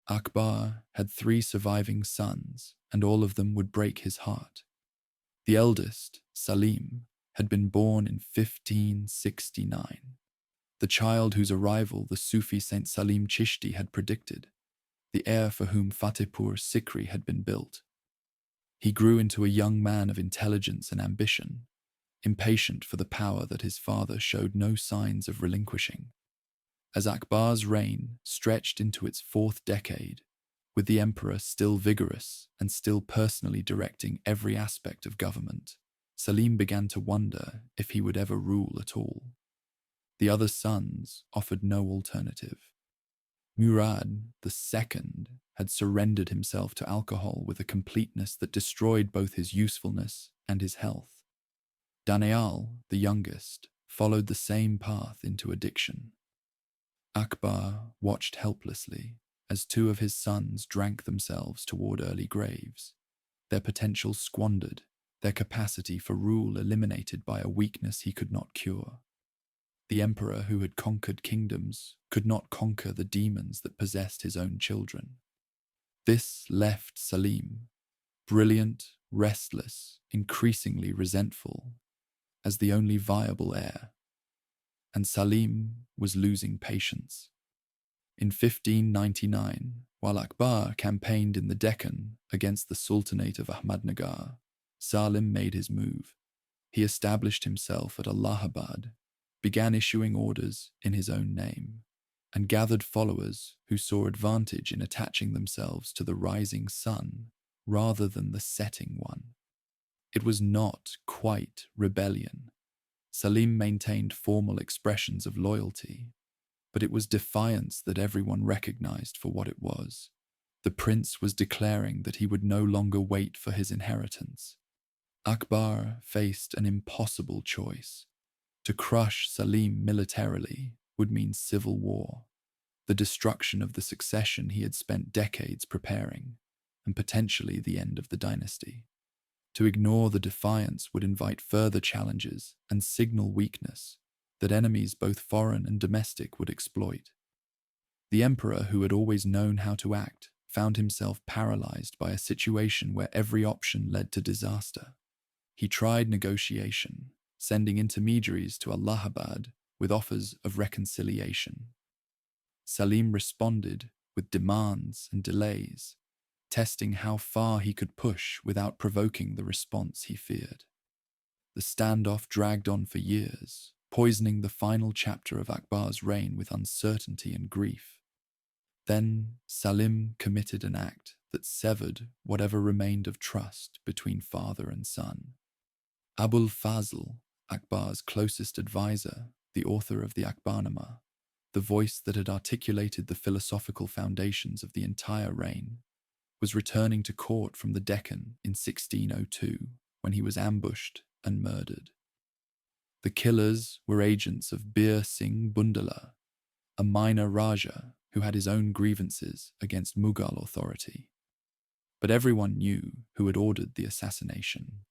Akbar had 3 surviving sons, and all of them would break his heart. The eldest, Salim, had been born in 1569, the child whose arrival the Sufi Saint Salim Chishti had predicted, the heir for whom Fatehpur Sikri had been built. He grew into a young man of intelligence and ambition, impatient for the power that his father showed no signs of relinquishing. As Akbar's reign stretched into its 4th decade, with the emperor still vigorous and still personally directing every aspect of government, Salim began to wonder if he would ever rule at all. The other sons offered no alternative. Murad, the second, had surrendered himself to alcohol with a completeness that destroyed both his usefulness and his health. Danial, the youngest, followed the same path into addiction. Akbar watched helplessly as 2 of his sons drank themselves toward early graves, their potential squandered, their capacity for rule eliminated by a weakness he could not cure. The emperor who had conquered kingdoms could not conquer the demons that possessed his own children. This left Salim, brilliant, restless, increasingly resentful, as the only viable heir, and Salim was losing patience. In 1599, while Akbar campaigned in the Deccan against the Sultanate of Ahmednagar, Salim made his move. He established himself at Allahabad, began issuing orders in his own name, and gathered followers who saw advantage in attaching themselves to the rising sun rather than the setting one. It was not quite rebellion. Salim maintained formal expressions of loyalty, but it was defiance that everyone recognized for what it was. The prince was declaring that he would no longer wait for his inheritance. Akbar faced an impossible choice. To crush Salim militarily would mean civil war. The the destruction of the succession he had spent decades preparing, and potentially the end of the dynasty. To ignore the defiance would invite further challenges and signal weakness that enemies both foreign and domestic would exploit. The emperor, who had always known how to act, found himself paralyzed by a situation where every option led to disaster. He tried negotiation, sending intermediaries to Allahabad with offers of reconciliation. Salim responded with demands and delays, testing how far he could push without provoking the response he feared. The standoff dragged on for years, poisoning the final chapter of Akbar's reign with uncertainty and grief. Then Salim committed an act that severed whatever remained of trust between father and son. Abul Fazl, Akbar's closest advisor, the author of the Akbarnama, the voice that had articulated the philosophical foundations of the entire reign, was returning to court from the Deccan in 1602 when he was ambushed and murdered. The killers were agents of Bir Singh Bundala, a minor Raja who had his own grievances against Mughal authority. But everyone knew who had ordered the assassination: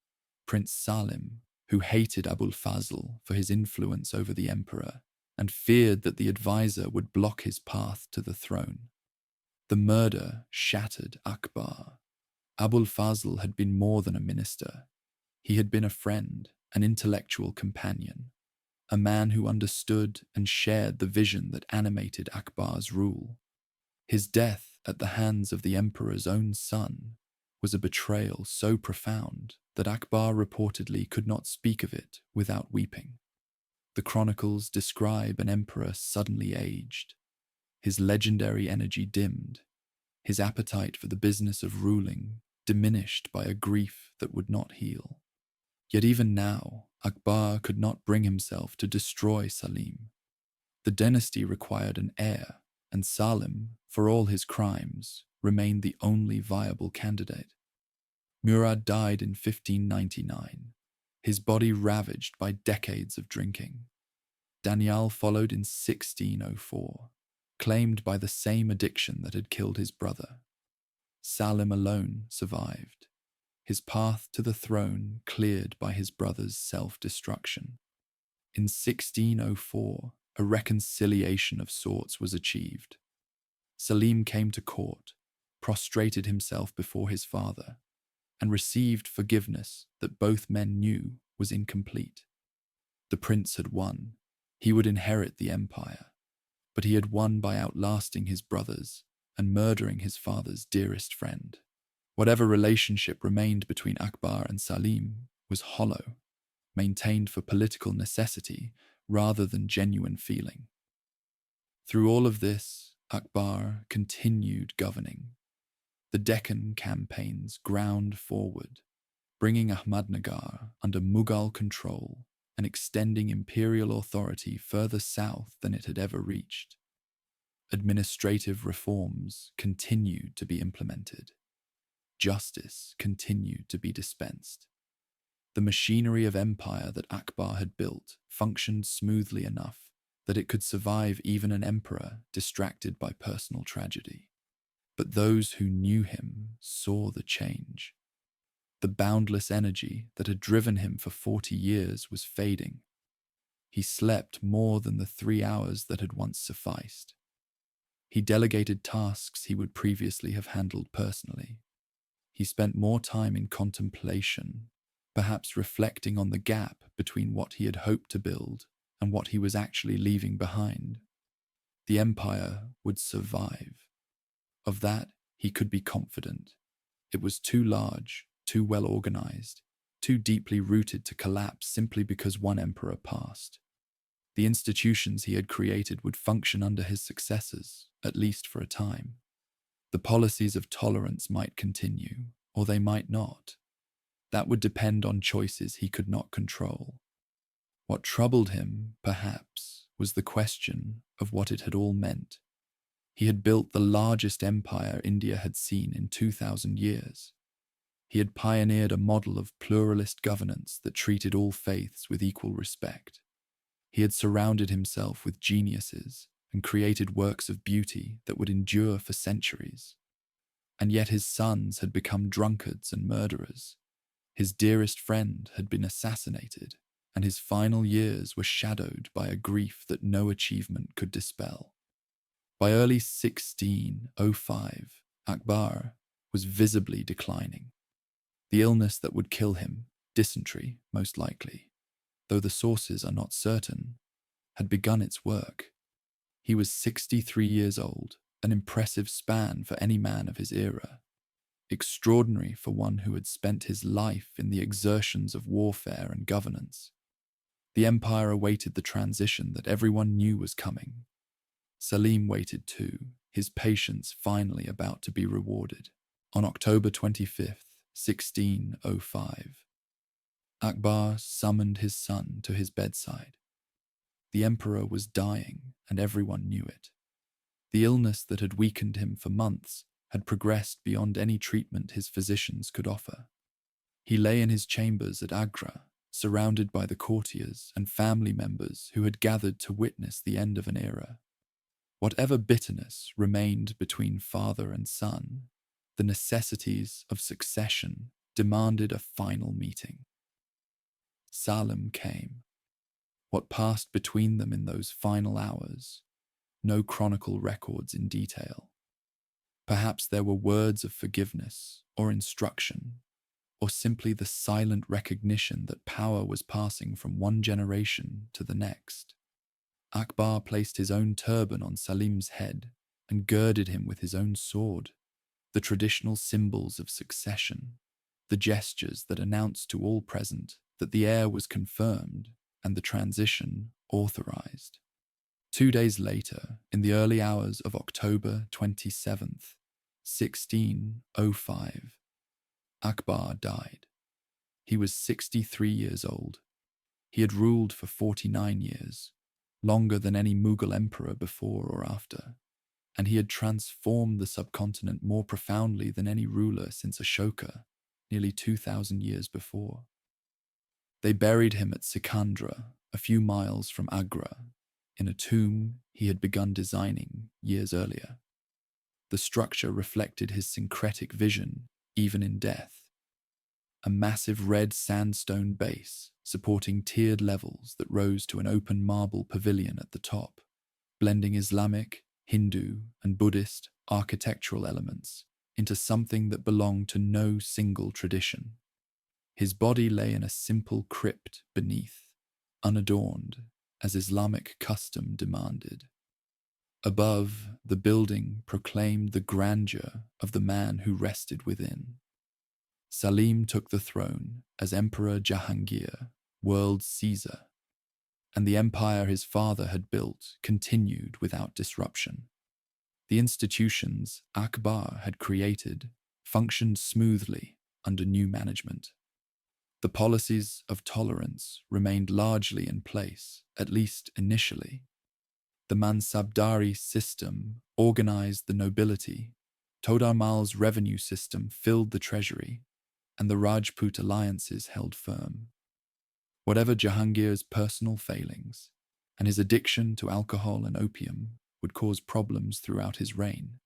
Prince Salim, who hated Abul Fazl for his influence over the emperor and feared that the advisor would block his path to the throne. The murder shattered Akbar. Abul Fazl had been more than a minister. He had been a friend, an intellectual companion, a man who understood and shared the vision that animated Akbar's rule. His death at the hands of the emperor's own son was a betrayal so profound that Akbar reportedly could not speak of it without weeping. The chronicles describe an emperor suddenly aged. His legendary energy dimmed, his appetite for the business of ruling diminished by a grief that would not heal. Yet even now, Akbar could not bring himself to destroy Salim. The dynasty required an heir, and Salim, for all his crimes, remained the only viable candidate. Murad died in 1599, his body ravaged by decades of drinking. Daniel followed in 1604, claimed by the same addiction that had killed his brother. Salim alone survived, his path to the throne cleared by his brother's self-destruction. In 1604, a reconciliation of sorts was achieved. Salim came to court, prostrated himself before his father, and received forgiveness that both men knew was incomplete. The prince had won. He would inherit the empire, but he had won by outlasting his brothers and murdering his father's dearest friend. Whatever relationship remained between Akbar and Salim was hollow, maintained for political necessity rather than genuine feeling. Through all of this, Akbar continued governing. The Deccan campaigns ground forward, bringing Ahmadnagar under Mughal control and extending imperial authority further south than it had ever reached. Administrative reforms continued to be implemented. Justice continued to be dispensed. The machinery of empire that Akbar had built functioned smoothly enough that it could survive even an emperor distracted by personal tragedy. But those who knew him saw the change. The boundless energy that had driven him for 40 years was fading. He slept more than the 3 hours that had once sufficed. He delegated tasks he would previously have handled personally. He spent more time in contemplation, perhaps reflecting on the gap between what he had hoped to build and what he was actually leaving behind. The empire would survive. Of that, he could be confident. It was too large, too well organized, too deeply rooted to collapse simply because one emperor passed. The institutions he had created would function under his successors, at least for a time. The policies of tolerance might continue, or they might not. That would depend on choices he could not control. What troubled him, perhaps, was the question of what it had all meant. He had built the largest empire India had seen in 2,000 years. He had pioneered a model of pluralist governance that treated all faiths with equal respect. He had surrounded himself with geniuses and created works of beauty that would endure for centuries. And yet his sons had become drunkards and murderers. His dearest friend had been assassinated, and his final years were shadowed by a grief that no achievement could dispel. By early 1605, Akbar was visibly declining. The illness that would kill him, dysentery most likely, though the sources are not certain, had begun its work. He was 63 years old, an impressive span for any man of his era. Extraordinary for one who had spent his life in the exertions of warfare and governance. The empire awaited the transition that everyone knew was coming. Salim waited too, his patience finally about to be rewarded. On October 25th, 1605, Akbar summoned his son to his bedside. The emperor was dying, and everyone knew it. The illness that had weakened him for months had progressed beyond any treatment his physicians could offer. He lay in his chambers at Agra, surrounded by the courtiers and family members who had gathered to witness the end of an era. Whatever bitterness remained between father and son, the necessities of succession demanded a final meeting. Salim came. What passed between them in those final hours, no chronicle records in detail. Perhaps there were words of forgiveness or instruction, or simply the silent recognition that power was passing from one generation to the next. Akbar placed his own turban on Salim's head and girded him with his own sword, the traditional symbols of succession, the gestures that announced to all present that the heir was confirmed and the transition authorized. 2 days later, in the early hours of October 27th, 1605, Akbar died. He was 63 years old. He had ruled for 49 years, longer than any Mughal emperor before or after, and he had transformed the subcontinent more profoundly than any ruler since Ashoka, nearly 2,000 years before. They buried him at Sikandra, a few miles from Agra, in a tomb he had begun designing years earlier. The structure reflected his syncretic vision, even in death. A massive red sandstone base supporting tiered levels that rose to an open marble pavilion at the top, blending Islamic, Hindu, and Buddhist architectural elements into something that belonged to no single tradition. His body lay in a simple crypt beneath, unadorned, as Islamic custom demanded. Above, the building proclaimed the grandeur of the man who rested within. Salim took the throne as Emperor Jahangir, world Caesar, and the empire his father had built continued without disruption. The institutions Akbar had created functioned smoothly under new management. The policies of tolerance remained largely in place, at least initially. The Mansabdari system organized the nobility, Todar Mal's revenue system filled the treasury, and the Rajput alliances held firm. Whatever Jahangir's personal failings, and his addiction to alcohol and opium would cause problems throughout his reign,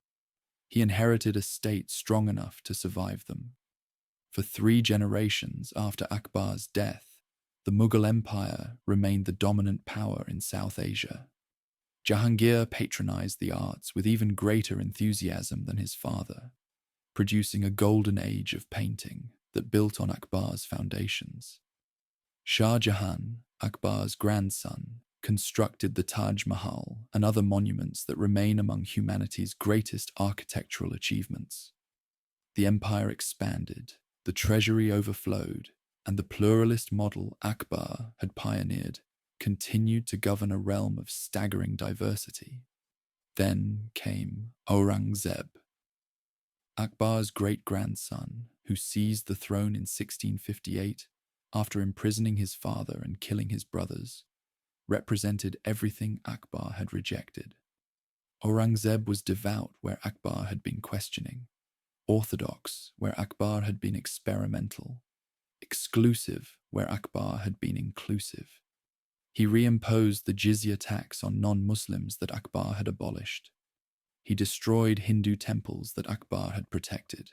he inherited a state strong enough to survive them. For 3 generations after Akbar's death, the Mughal Empire remained the dominant power in South Asia. Jahangir patronized the arts with even greater enthusiasm than his father, producing a golden age of painting that built on Akbar's foundations. Shah Jahan, Akbar's grandson, constructed the Taj Mahal and other monuments that remain among humanity's greatest architectural achievements. The empire expanded, the treasury overflowed, and the pluralist model Akbar had pioneered continued to govern a realm of staggering diversity. Then came Aurangzeb, Akbar's great-grandson, who seized the throne in 1658 after imprisoning his father and killing his brothers, represented everything Akbar had rejected. Aurangzeb was devout where Akbar had been questioning, orthodox where Akbar had been experimental, exclusive where Akbar had been inclusive. He reimposed the jizya tax on non-Muslims that Akbar had abolished. He destroyed Hindu temples that Akbar had protected.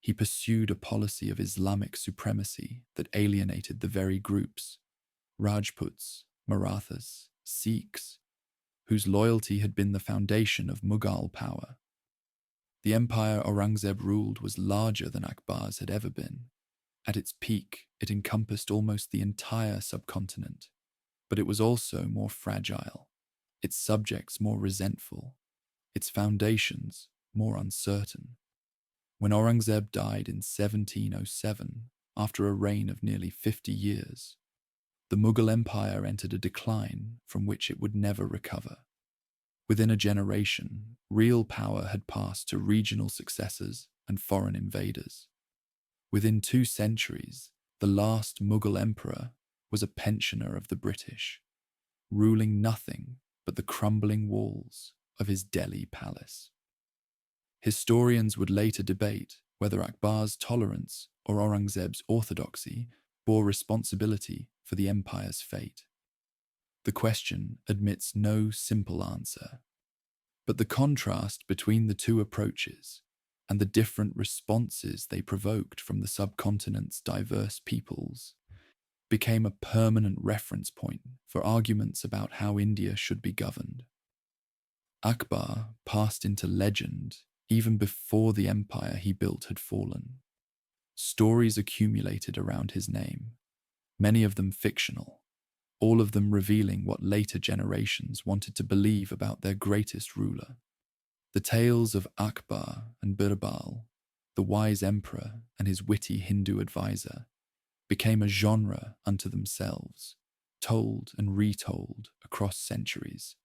He pursued a policy of Islamic supremacy that alienated the very groups, Rajputs, Marathas, Sikhs, whose loyalty had been the foundation of Mughal power. The empire Aurangzeb ruled was larger than Akbar's had ever been. At its peak, it encompassed almost the entire subcontinent, but it was also more fragile, its subjects more resentful, its foundations more uncertain. When Aurangzeb died in 1707, after a reign of nearly 50 years, the Mughal Empire entered a decline from which it would never recover. Within a generation, real power had passed to regional successors and foreign invaders. Within 2 centuries, the last Mughal emperor was a pensioner of the British, ruling nothing but the crumbling walls of his Delhi palace. Historians would later debate whether Akbar's tolerance or Aurangzeb's orthodoxy bore responsibility for the empire's fate. The question admits no simple answer, but the contrast between the two approaches and the different responses they provoked from the subcontinent's diverse peoples became a permanent reference point for arguments about how India should be governed. Akbar passed into legend even before the empire he built had fallen. Stories accumulated around his name, many of them fictional, all of them revealing what later generations wanted to believe about their greatest ruler. The tales of Akbar and Birbal, the wise emperor and his witty Hindu advisor, became a genre unto themselves, told and retold across centuries,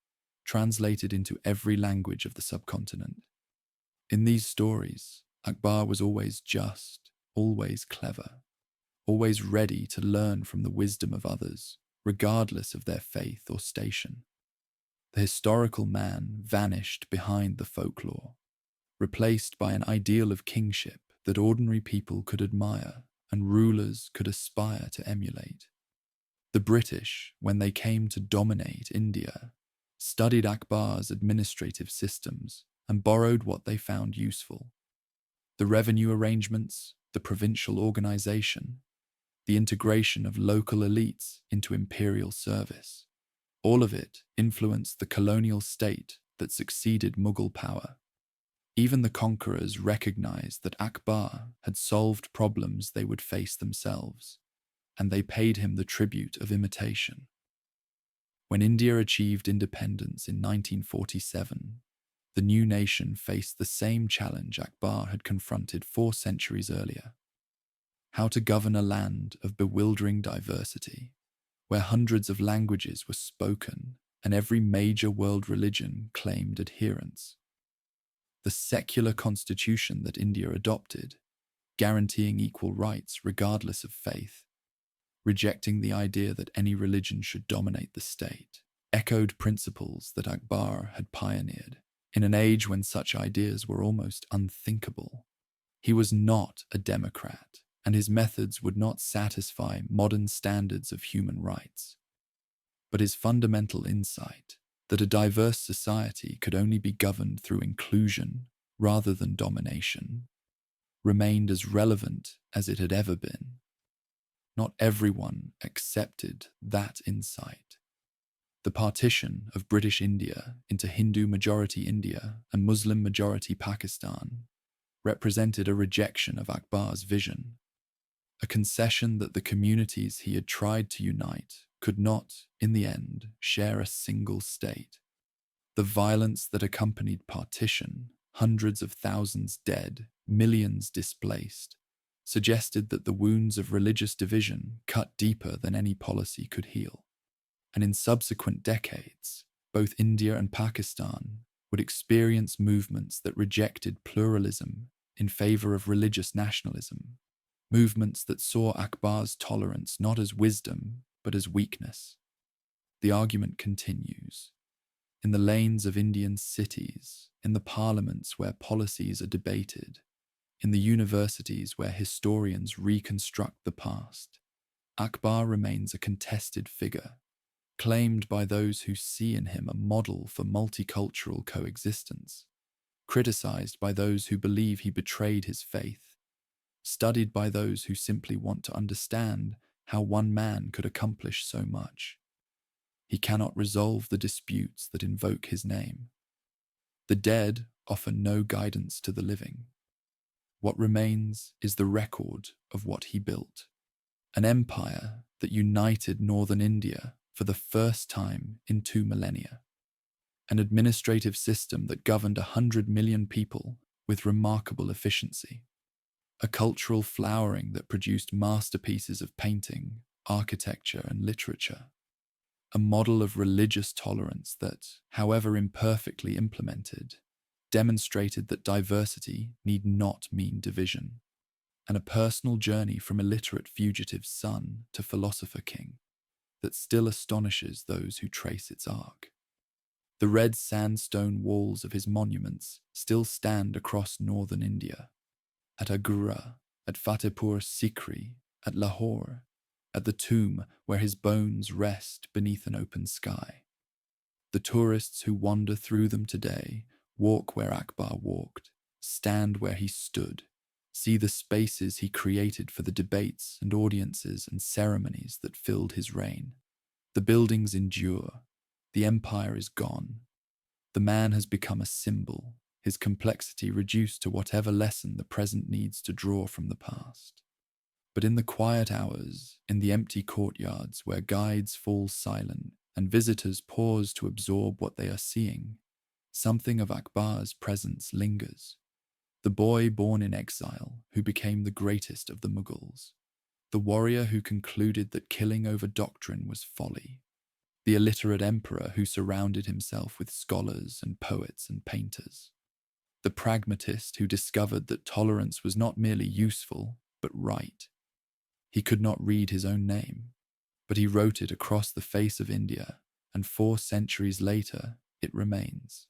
translated into every language of the subcontinent. In these stories, Akbar was always just, always clever, always ready to learn from the wisdom of others, regardless of their faith or station. The historical man vanished behind the folklore, replaced by an ideal of kingship that ordinary people could admire and rulers could aspire to emulate. The British, when they came to dominate India, studied Akbar's administrative systems and borrowed what they found useful. The revenue arrangements, the provincial organization, the integration of local elites into imperial service. All of it influenced the colonial state that succeeded Mughal power. Even the conquerors recognized that Akbar had solved problems they would face themselves, and they paid him the tribute of imitation. When India achieved independence in 1947, the new nation faced the same challenge Akbar had confronted 4 centuries earlier: how to govern a land of bewildering diversity, where hundreds of languages were spoken and every major world religion claimed adherents. The secular constitution that India adopted, guaranteeing equal rights regardless of faith, rejecting the idea that any religion should dominate the state, echoed principles that Akbar had pioneered in an age when such ideas were almost unthinkable. He was not a democrat, and his methods would not satisfy modern standards of human rights. But his fundamental insight that a diverse society could only be governed through inclusion rather than domination remained as relevant as it had ever been. Not everyone accepted that insight. The partition of British India into Hindu-majority India and Muslim-majority Pakistan represented a rejection of Akbar's vision, a concession that the communities he had tried to unite could not, in the end, share a single state. The violence that accompanied partition, hundreds of thousands dead, millions displaced, suggested that the wounds of religious division cut deeper than any policy could heal. And in subsequent decades, both India and Pakistan would experience movements that rejected pluralism in favor of religious nationalism, movements that saw Akbar's tolerance not as wisdom, but as weakness. The argument continues. In the lanes of Indian cities, in the parliaments where policies are debated, in the universities where historians reconstruct the past, Akbar remains a contested figure, claimed by those who see in him a model for multicultural coexistence, criticized by those who believe he betrayed his faith, studied by those who simply want to understand how one man could accomplish so much. He cannot resolve the disputes that invoke his name. The dead offer no guidance to the living. What remains is the record of what he built. An empire that united northern India for the first time in 2 millennia. An administrative system that governed 100 million people with remarkable efficiency. A cultural flowering that produced masterpieces of painting, architecture, and literature. A model of religious tolerance that, however imperfectly implemented, demonstrated that diversity need not mean division. And a personal journey from illiterate fugitive son to philosopher king that still astonishes those who trace its arc. The red sandstone walls of his monuments still stand across northern India, at Agra, at Fatehpur Sikri, at Lahore, at the tomb where his bones rest beneath an open sky. The tourists who wander through them today walk where Akbar walked, stand where he stood, see the spaces he created for the debates and audiences and ceremonies that filled his reign. The buildings endure. The empire is gone. The man has become a symbol, his complexity reduced to whatever lesson the present needs to draw from the past. But in the quiet hours, in the empty courtyards where guides fall silent and visitors pause to absorb what they are seeing, something of Akbar's presence lingers. The boy born in exile who became the greatest of the Mughals. The warrior who concluded that killing over doctrine was folly. The illiterate emperor who surrounded himself with scholars and poets and painters. The pragmatist who discovered that tolerance was not merely useful, but right. He could not read his own name, but he wrote it across the face of India, and 4 centuries later it remains.